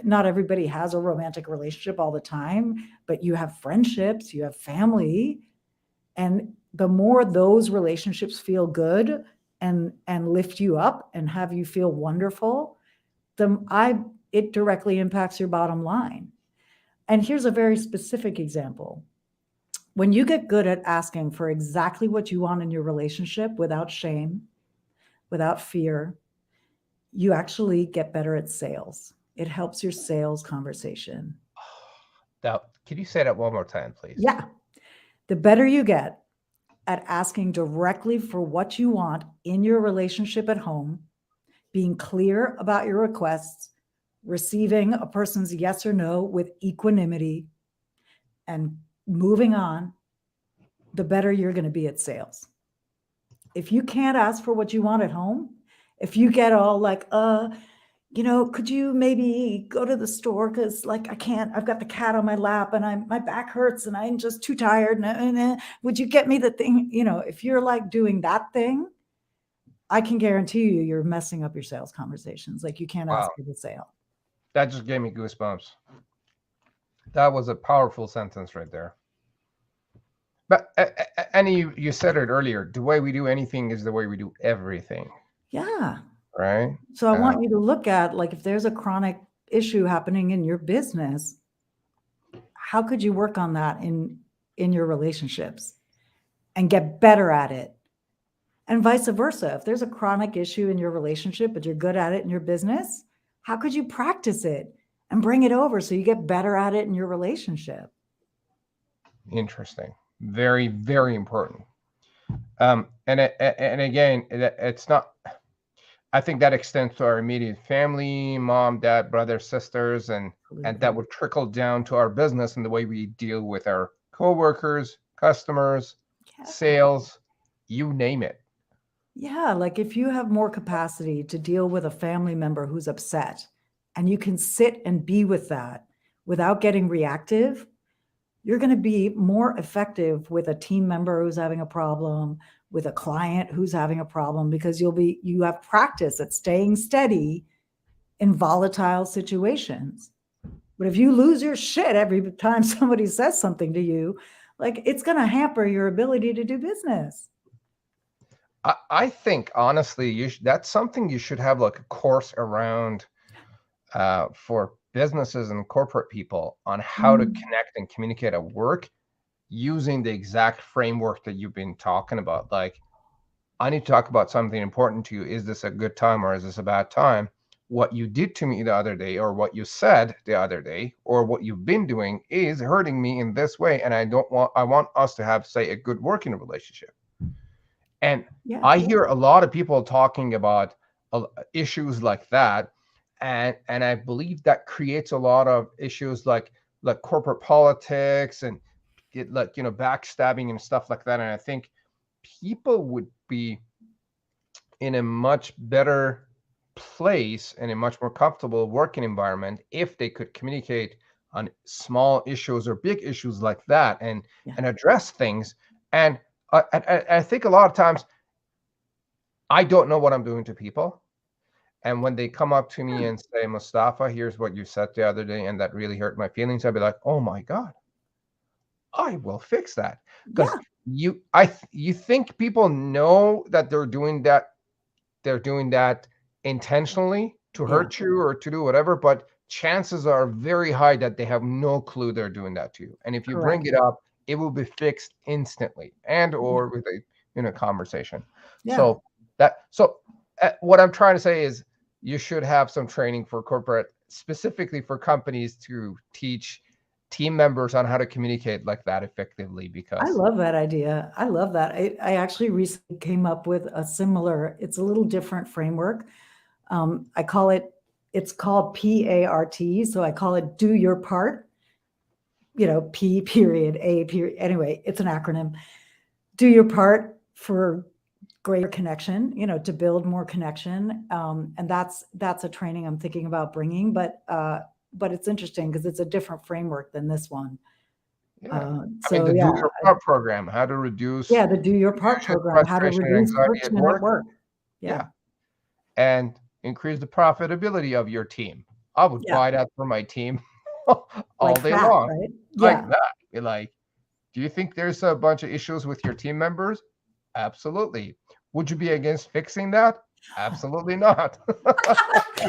not everybody has a romantic relationship all the time, but you have friendships, you have family. And the more those relationships feel good and lift you up and have you feel wonderful, it directly impacts your bottom line. And here's a very specific example. When you get good at asking for exactly what you want in your relationship without shame, without fear, you actually get better at sales. It helps your sales conversation. Now, can you say that one more time, please? Yeah. The better you get at asking directly for what you want in your relationship at home, being clear about your requests, receiving a person's yes or no with equanimity, and moving on, the better you're going to be at sales. If you can't ask for what you want at home, if you get all like, could you maybe go to the store? Cause like, I can't, I've got the cat on my lap and my back hurts and I'm just too tired. Would you get me the thing? If you're like doing that thing, I can guarantee you're messing up your sales conversations. Like, you can't ask for the sale. That just gave me goosebumps. That was a powerful sentence right there. But and you said it earlier, the way we do anything is the way we do everything. Yeah. Right. So I want you to look at, like, if there's a chronic issue happening in your business, how could you work on that in your relationships and get better at it? And vice versa. If there's a chronic issue in your relationship, but you're good at it in your business, how could you practice it and bring it over so you get better at it in your relationship? Interesting. Very, very important. And again, it's not, I think that extends to our immediate family, mom, dad, brothers, sisters, and that would trickle down to our business and the way we deal with our coworkers, customers, sales, you name it. Yeah, like if you have more capacity to deal with a family member who's upset, and you can sit and be with that without getting reactive, you're going to be more effective with a team member who's having a problem, with a client who's having a problem, because you have practice at staying steady in volatile situations. But if you lose your shit every time somebody says something to you, like, it's going to hamper your ability to do business. I think, honestly, that's something you should have, like a course around for businesses and corporate people on how to connect and communicate at work using the exact framework that you've been talking about. Like, I need to talk about something important to you. Is this a good time or is this a bad time? What you did to me the other day, or what you said the other day, or what you've been doing is hurting me in this way. And I want us to have, say, a good working relationship. And I hear a lot of people talking about issues like that. And I believe that creates a lot of issues like corporate politics and backstabbing and stuff like that. And I think people would be in a much better place and a much more comfortable working environment if they could communicate on small issues or big issues like that, and address things. And I think a lot of times I don't know what I'm doing to people. And when they come up to me and say, Mustafa, here's what you said the other day, and that really hurt my feelings, I'd be like, oh my God, I will fix that. Because you think people know that they're doing that intentionally to hurt you or to do whatever, but chances are very high that they have no clue they're doing that to you. And if you bring it up, it will be fixed instantly, and or with a conversation. So what I'm trying to say is you should have some training for corporate, specifically for companies, to teach team members on how to communicate like that effectively, I because love that idea. I love that. I actually recently came up with a similar, it's a little different framework. I call it, it's called PART. So I call it do your part, P period, A period. Anyway, it's an acronym. Do your part for greater connection, to build more connection. And that's a training I'm thinking about bringing, but it's interesting because it's a different framework than this one. yeah, I mean So the do yeah, your part program, how to reduce the do your part confusion, program, how to frustration, and reduce anxiety at friction at work. work. Yeah, Yeah. and increase the profitability of your team. I would Yeah. buy that for my team all Like day that, long. right? Like Yeah. that. Be like, do you think there's a bunch of issues with your team members? Absolutely. Would you be against fixing that? Absolutely not.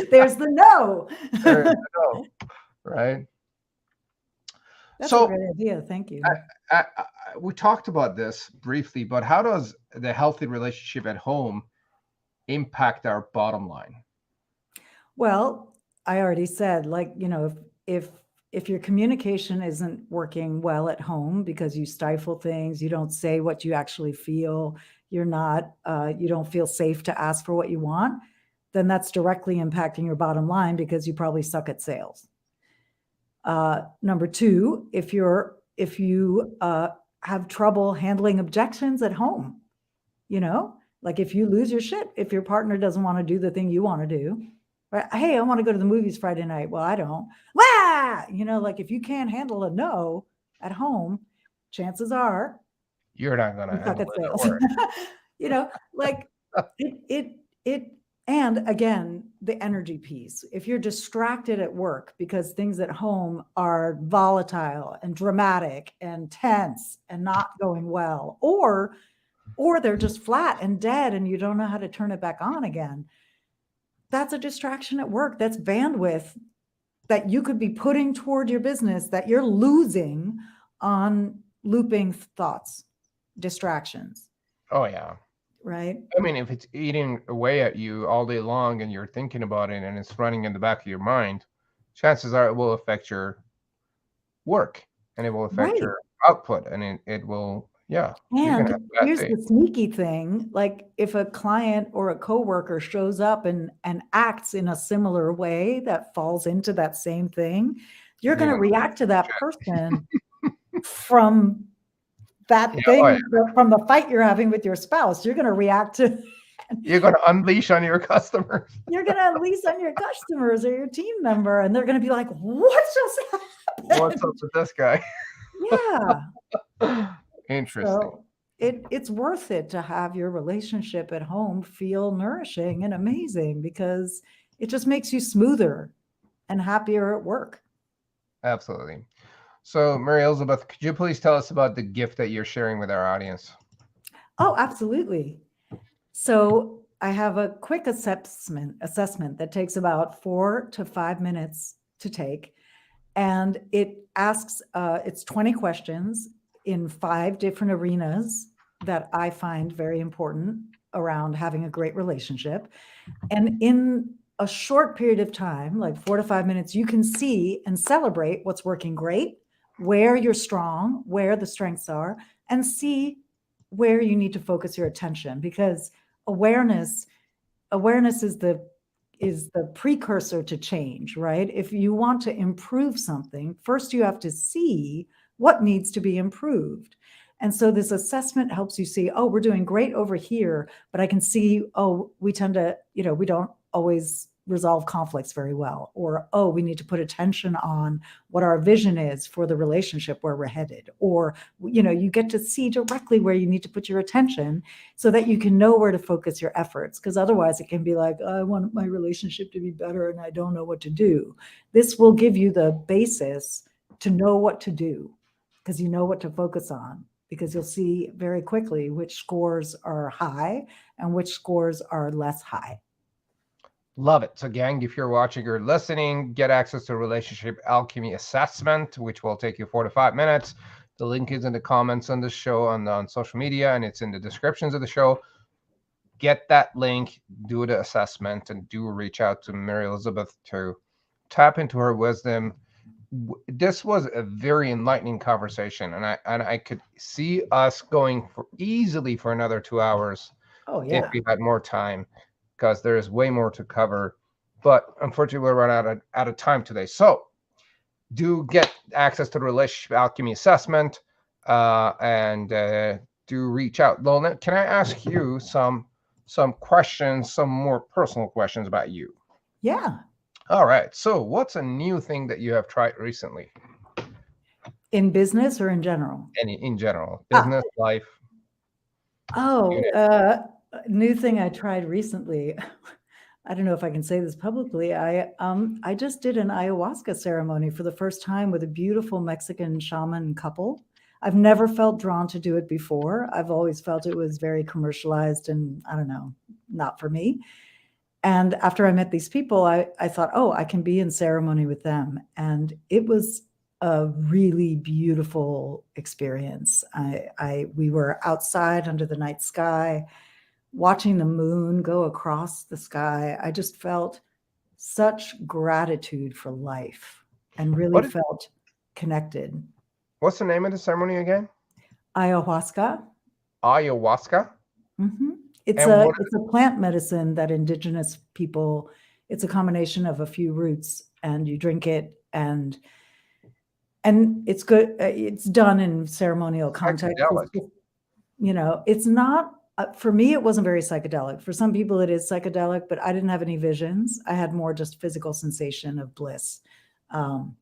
There's the no. There is no, right? That's a So great idea. Thank you. we talked about this briefly, but how does the healthy relationship at home impact our bottom line? Well, I already said, like, if your communication isn't working well at home because you stifle things, you don't say what you actually feel, you don't feel safe to ask for what you want, then that's directly impacting your bottom line because you probably suck at sales. Number two, if you have trouble handling objections at home, like if you lose your shit, if your partner doesn't want to do the thing you want to do, right? Hey, I want to go to the movies Friday night. Well, I don't. Like if you can't handle a no at home, chances are You're not going to you suck handle at it at sales. work. Like it, and again, the energy piece. If you're distracted at work because things at home are volatile and dramatic and tense and not going well, or they're just flat and dead and you don't know how to turn it back on again, that's a distraction at work. That's bandwidth that you could be putting toward your business that you're losing on looping thoughts, distractions. Oh, yeah. Right? I mean, if it's eating away at you all day long and you're thinking about it and it's running in the back of your mind, chances are it will affect your work and it will affect Right. your output, and it will, yeah, you're going to have And a bad here's day. the sneaky thing, like if a client or a coworker shows up and acts in a similar way that falls into that same thing, you're going to react to that person from that Yeah, oh, thing, yeah. from the fight you're having with your spouse. You're going to react to You're going to unleash on your customers. you're going to unleash on your customers or your team member, and they're going to be like, what just happened? What's up with this guy? Yeah. Interesting. So it's worth it to have your relationship at home feel nourishing and amazing because it just makes you smoother and happier at work. Absolutely. So, Mary Elizabeth, could you please tell us about the gift that you're sharing with our audience? Oh, absolutely. So I have a quick assessment that takes about 4 to 5 minutes to take. And it asks, it's 20 questions in 5 different arenas that I find very important around having a great relationship. And in a short period of time, like 4 to 5 minutes, you can see and celebrate what's working great, where you're strong, where the strengths are, and see where you need to focus your attention, because awareness is the precursor to change, right? If you want to improve something, first you have to see what needs to be improved. And so this assessment helps you see, oh, we're doing great over here, but I can see, oh, we tend to, we don't always resolve conflicts very well, or, oh, we need to put attention on what our vision is for the relationship where we're headed, or, you get to see directly where you need to put your attention so that you can know where to focus your efforts. Because otherwise it can be like, oh, I want my relationship to be better and I don't know what to do. This will give you the basis to know what to do, because you know what to focus on, because you'll see very quickly which scores are high and which scores are less high. Love it. So, gang, if you're watching or listening, get access to Relationship Alchemy assessment, which will take you 4 to 5 minutes. The link is in the comments on the show on social media, and it's in the descriptions of the show. Get that link, do the assessment, and do reach out to Mary Elizabeth to tap into her wisdom this was a very enlightening conversation, and I could see us going for easily for another 2 hours Oh, if yeah. we had more time, because there is way more to cover. But unfortunately, we're running out of time today. So do get access to the Relationship Alchemy assessment, and do reach out. Lona, can I ask you some questions, some more personal questions about you? Yeah. All right. So, what's a new thing that you have tried recently? In business or in general? Any in general, Ah, business, life, you oh, name new thing I tried recently. I don't know if I can say this publicly. I just did an ayahuasca ceremony for the first time with a beautiful Mexican shaman couple. I've never felt drawn to do it before. I've always felt it was very commercialized and I don't know, not for me. And after I met these people, I thought, oh, I can be in ceremony with them. And it was a really beautiful experience. We were outside under the night sky, watching the moon go across the sky. I just felt such gratitude for life and really What? felt connected. What's the name of the ceremony again? Ayahuasca. Ayahuasca. Mm-hmm. It's And a what? it's a plant medicine that indigenous people. It's a combination of a few roots, and you drink it, and it's good. It's done in ceremonial context. Psychedelic. It's not for me. It wasn't very psychedelic. For some people, it is psychedelic, but I didn't have any visions. I had more just physical sensation of bliss, and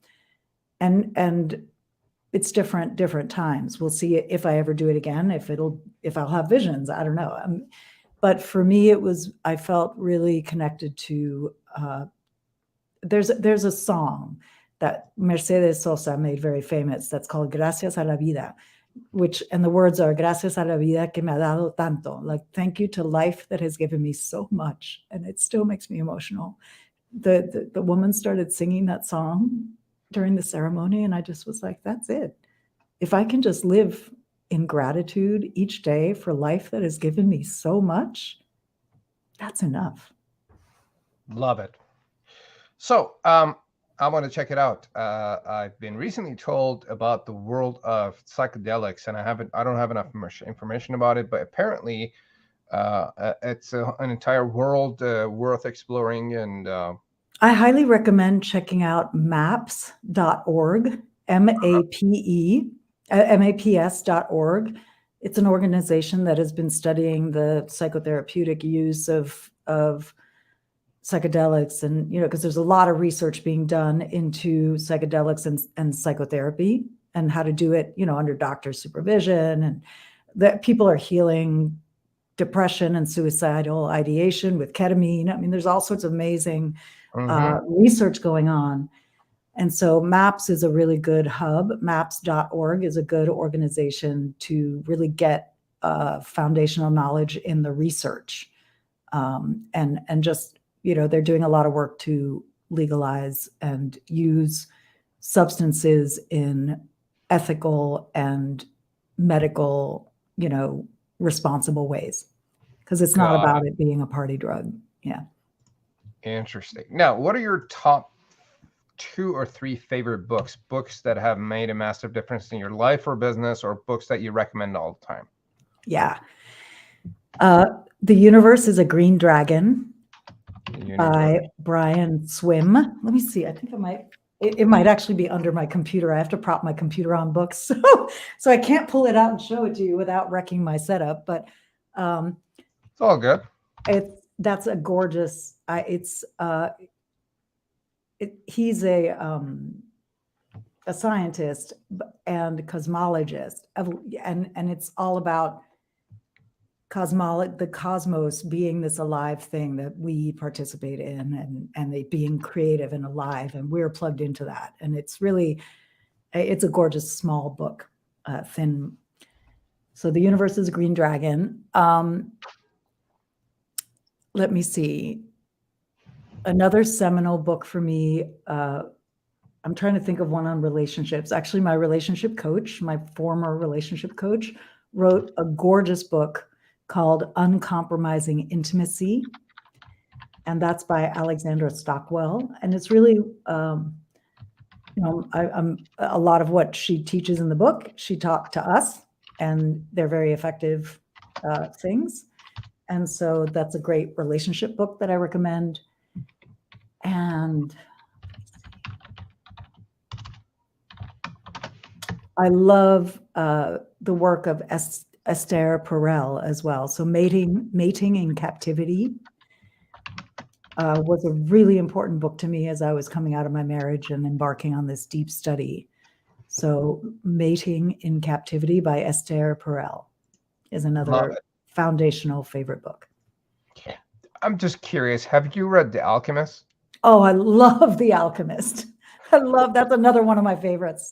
it's different times. We'll see if I ever do it again. If I'll have visions, I don't know. But for me, I felt really connected to, there's a song that Mercedes Sosa made very famous that's called Gracias a la vida, and the words are Gracias a la vida que me ha dado tanto, like thank you to life that has given me so much. And it still makes me emotional. The woman started singing that song during the ceremony, and I just was like, that's it. If I can just live in gratitude each day for life that has given me so much, that's enough. Love it. So, I want to check it out. I've been recently told about the world of psychedelics, and I don't have enough information about it, but apparently, it's an entire world worth exploring. And I highly recommend checking out maps.org, maps.org. It's an organization that has been studying the psychotherapeutic use of psychedelics, and because there's a lot of research being done into psychedelics and psychotherapy and how to do it under doctor supervision, and that people are healing depression and suicidal ideation with ketamine. I mean, there's all sorts of amazing research going on. And so MAPS is a really good hub. Maps.org is a good organization to really get foundational knowledge in the research. And just, they're doing a lot of work to legalize and use substances in ethical and medical, responsible ways. Because it's not about it being a party drug. Yeah. Interesting. Now, what are your top 2 or 3 favorite books that have made a massive difference in your life or business, or books that you recommend all the time? Yeah. The Universe is a Green Dragon by Brian Swim. Let me see. I think it might actually be under my computer. I have to prop my computer on books. So I can't pull it out and show it to you without wrecking my setup. But it's all good. That's a gorgeous, he's a scientist and cosmologist, and it's all about the cosmos being this alive thing that we participate in, and they being creative and alive, and we're plugged into that. And it's a gorgeous small book, thin. So The Universe is a Green Dragon. Let me see. Another seminal book for me, I'm trying to think of one on relationships. Actually, my former relationship coach, wrote a gorgeous book called Uncompromising Intimacy. And that's by Alexandra Stockwell. And it's really, I'm a lot of what she teaches in the book, she taught to us, and they're very effective things. And so that's a great relationship book that I recommend. And I love the work of Esther Perel as well. So Mating in Captivity was a really important book to me as I was coming out of my marriage and embarking on this deep study. So Mating in Captivity by Esther Perel is another foundational favorite book. I'm just curious, have you read The Alchemist? Oh, I love The Alchemist. That's another one of my favorites.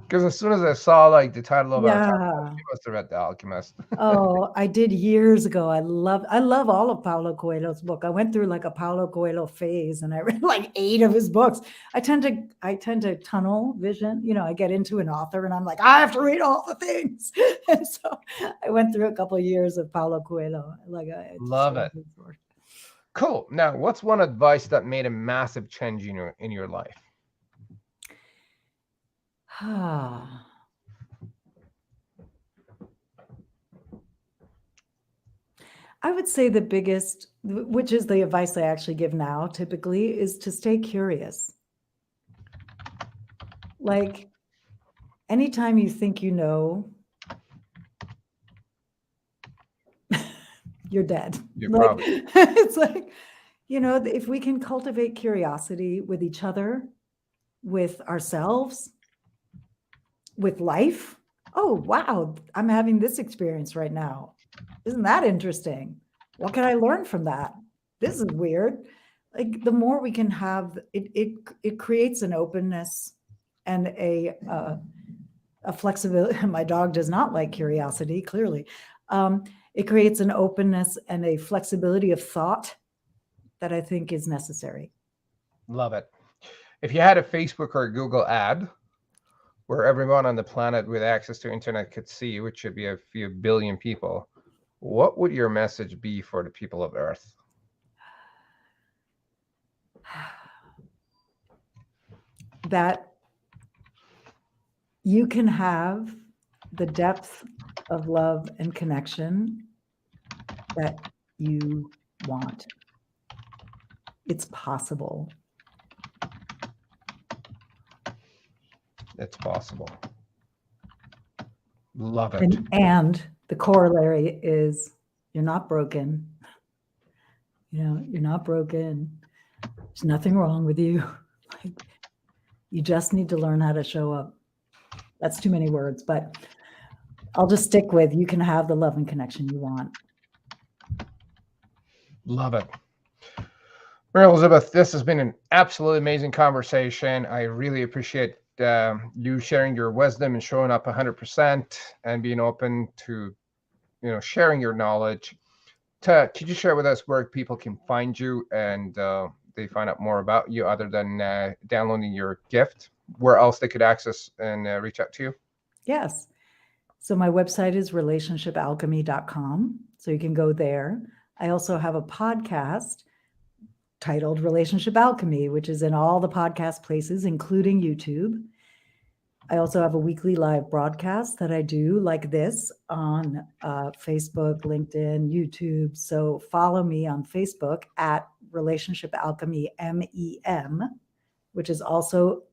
Because as soon as I saw like the title of our podcast, you Yeah. must have read The Alchemist. Oh, I did years ago. I love all of Paulo Coelho's book. I went through like a Paulo Coelho phase and I read like 8 of his books. I tend to tunnel vision. You know, I get into an author and I'm like, I have to read all the things. And so I went through a couple of years of Paulo Coelho. Love it. Cool. Now, what's one advice that made a massive change in your life? I would say the biggest, which is the advice I actually give now typically, is to stay curious. Like anytime you think you know, you're dead. It's like, if we can cultivate curiosity with each other, with ourselves, with life. Oh, wow, I'm having this experience right now. Isn't that interesting? What can I learn from that? This is weird. Like the more we can have, it creates an openness and a flexibility. My dog does not like curiosity, clearly. It creates an openness and a flexibility of thought that I think is necessary. Love it. If you had a Facebook or a Google ad where everyone on the planet with access to internet could see, which should be a few billion people, what would your message be for the people of Earth? That you can have the depth of love and connection that you want. It's possible. It's possible. Love it. And the corollary is you're not broken. You're not broken. There's nothing wrong with you. You just need to learn how to show up. That's too many words, but I'll just stick with you can have the love and connection you want. Love it. Mary Elizabeth, this has been an absolutely amazing conversation. I really appreciate you sharing your wisdom and showing up 100% and being open to, sharing your knowledge. Could you share with us where people can find you and they find out more about you other than downloading your gift? Where else they could access and reach out to you? Yes. So my website is relationshipalchemy.com. So you can go there. I also have a podcast titled Relationship Alchemy, which is in all the podcast places, including YouTube. I also have a weekly live broadcast that I do like this on Facebook, LinkedIn, YouTube. So follow me on Facebook at Relationship Alchemy MEM, which is also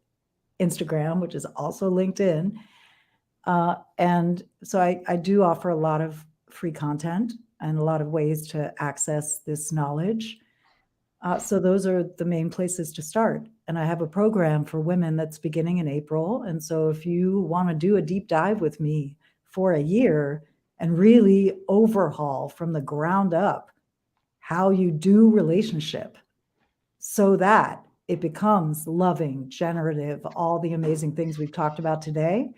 Instagram, which is also LinkedIn. And so I do offer a lot of free content and a lot of ways to access this knowledge. So those are the main places to start. And I have a program for women that's beginning in April. And so if you want to do a deep dive with me for a year and really overhaul from the ground up how you do relationship so that it becomes loving, generative, all the amazing things we've talked about today,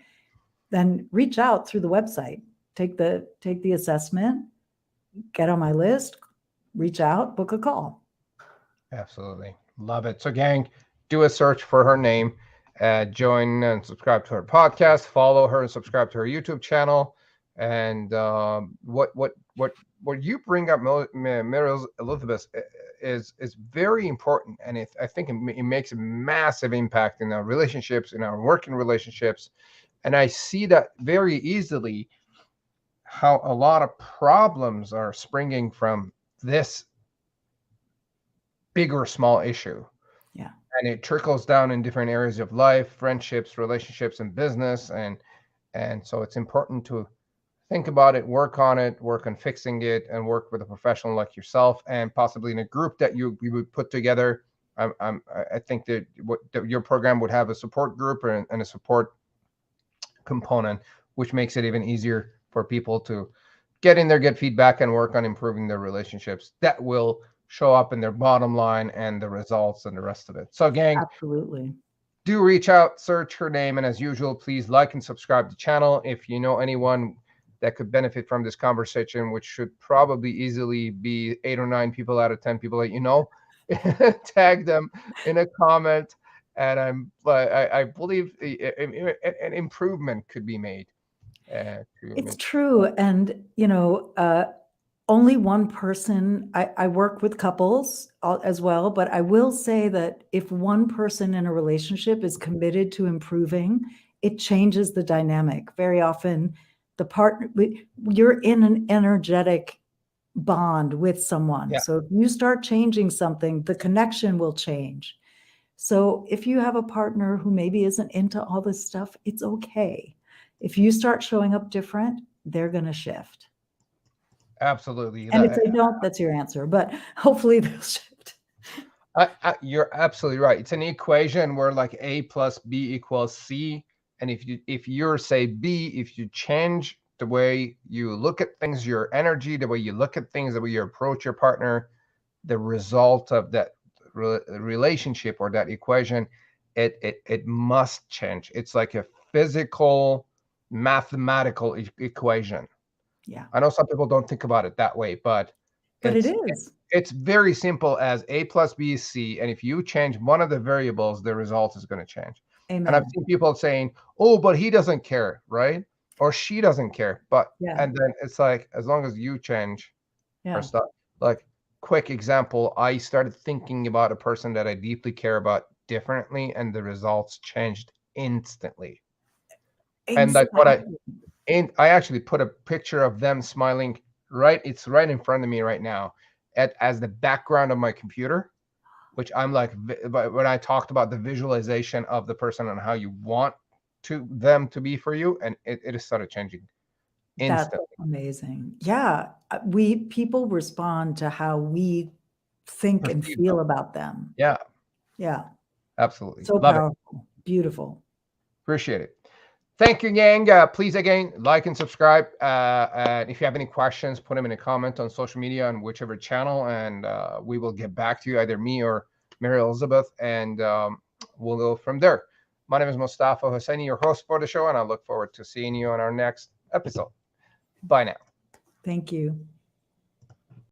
then reach out through the website, take the assessment, get on my list, reach out, book a call. Absolutely. Love it. So gang, do a search for her name, join and subscribe to her podcast, follow her and subscribe to her YouTube channel. And what you bring up, Mary Elizabeth, is very important, and I think it makes a massive impact in our relationships, in our working relationships. And I see that very easily, how a lot of problems are springing from this big or small issue. Yeah. And it trickles down in different areas of life, friendships, relationships, and business. And so it's important to think about it, work on fixing it, and work with a professional like yourself, and possibly in a group that you would put together. I think that your program would have a support group and a support component, which makes it even easier for people to get in there, get feedback, and work on improving their relationships. That will show up in their bottom line and the results and the rest of it. So, gang, Absolutely. do reach out, search her name, and as usual, please like and subscribe to the channel. If you know anyone that could benefit from this conversation, which should probably easily be 8 or 9 people out of 10 people that you know, tag them in a comment. And I believe an improvement could be made. It's true. And, only one person, I work with couples as well, but I will say that if one person in a relationship is committed to improving, it changes the dynamic. Very often, the partner, you're in an energetic bond with someone. Yeah. So if you start changing something, the connection will change. So if you have a partner who maybe isn't into all this stuff, it's okay. If you start showing up different, they're going to shift. Absolutely. And if they don't, that's your answer, but hopefully they'll shift. You're absolutely right. It's an equation where like A plus B equals C. And if you're say B, if you change the way you look at things, your energy, the way you look at things, the way you approach your partner, the result of that relationship or that equation, it must change. It's like a physical, mathematical equation. Yeah. I know some people don't think about it that way, but it is. It's very simple as A plus B is C. And if you change one of the variables, the result is going to change. Amen. And I've seen people saying, oh, but he doesn't care, right? Or she doesn't care. But, and then it's like, as long as you change or stuff, like, quick example, I started thinking about a person that I deeply care about differently, and the results changed instantly. Exactly. And like I actually put a picture of them smiling it's right in front of me right now as the background of my computer, which I'm like, when I talked about the visualization of the person and how you want them to be for you, and it has started changing instantly. That's amazing. Yeah. People respond to how we think and feel about them. Yeah. Yeah. Absolutely. So Love powerful. it. Beautiful. Appreciate it. Thank you, gang. Please, again, like and subscribe. And if you have any questions, put them in a comment on social media on whichever channel, and we will get back to you, either me or Mary Elizabeth, and we'll go from there. My name is Mustafa Hosseini, your host for the show, and I look forward to seeing you on our next episode. Bye now. Thank you.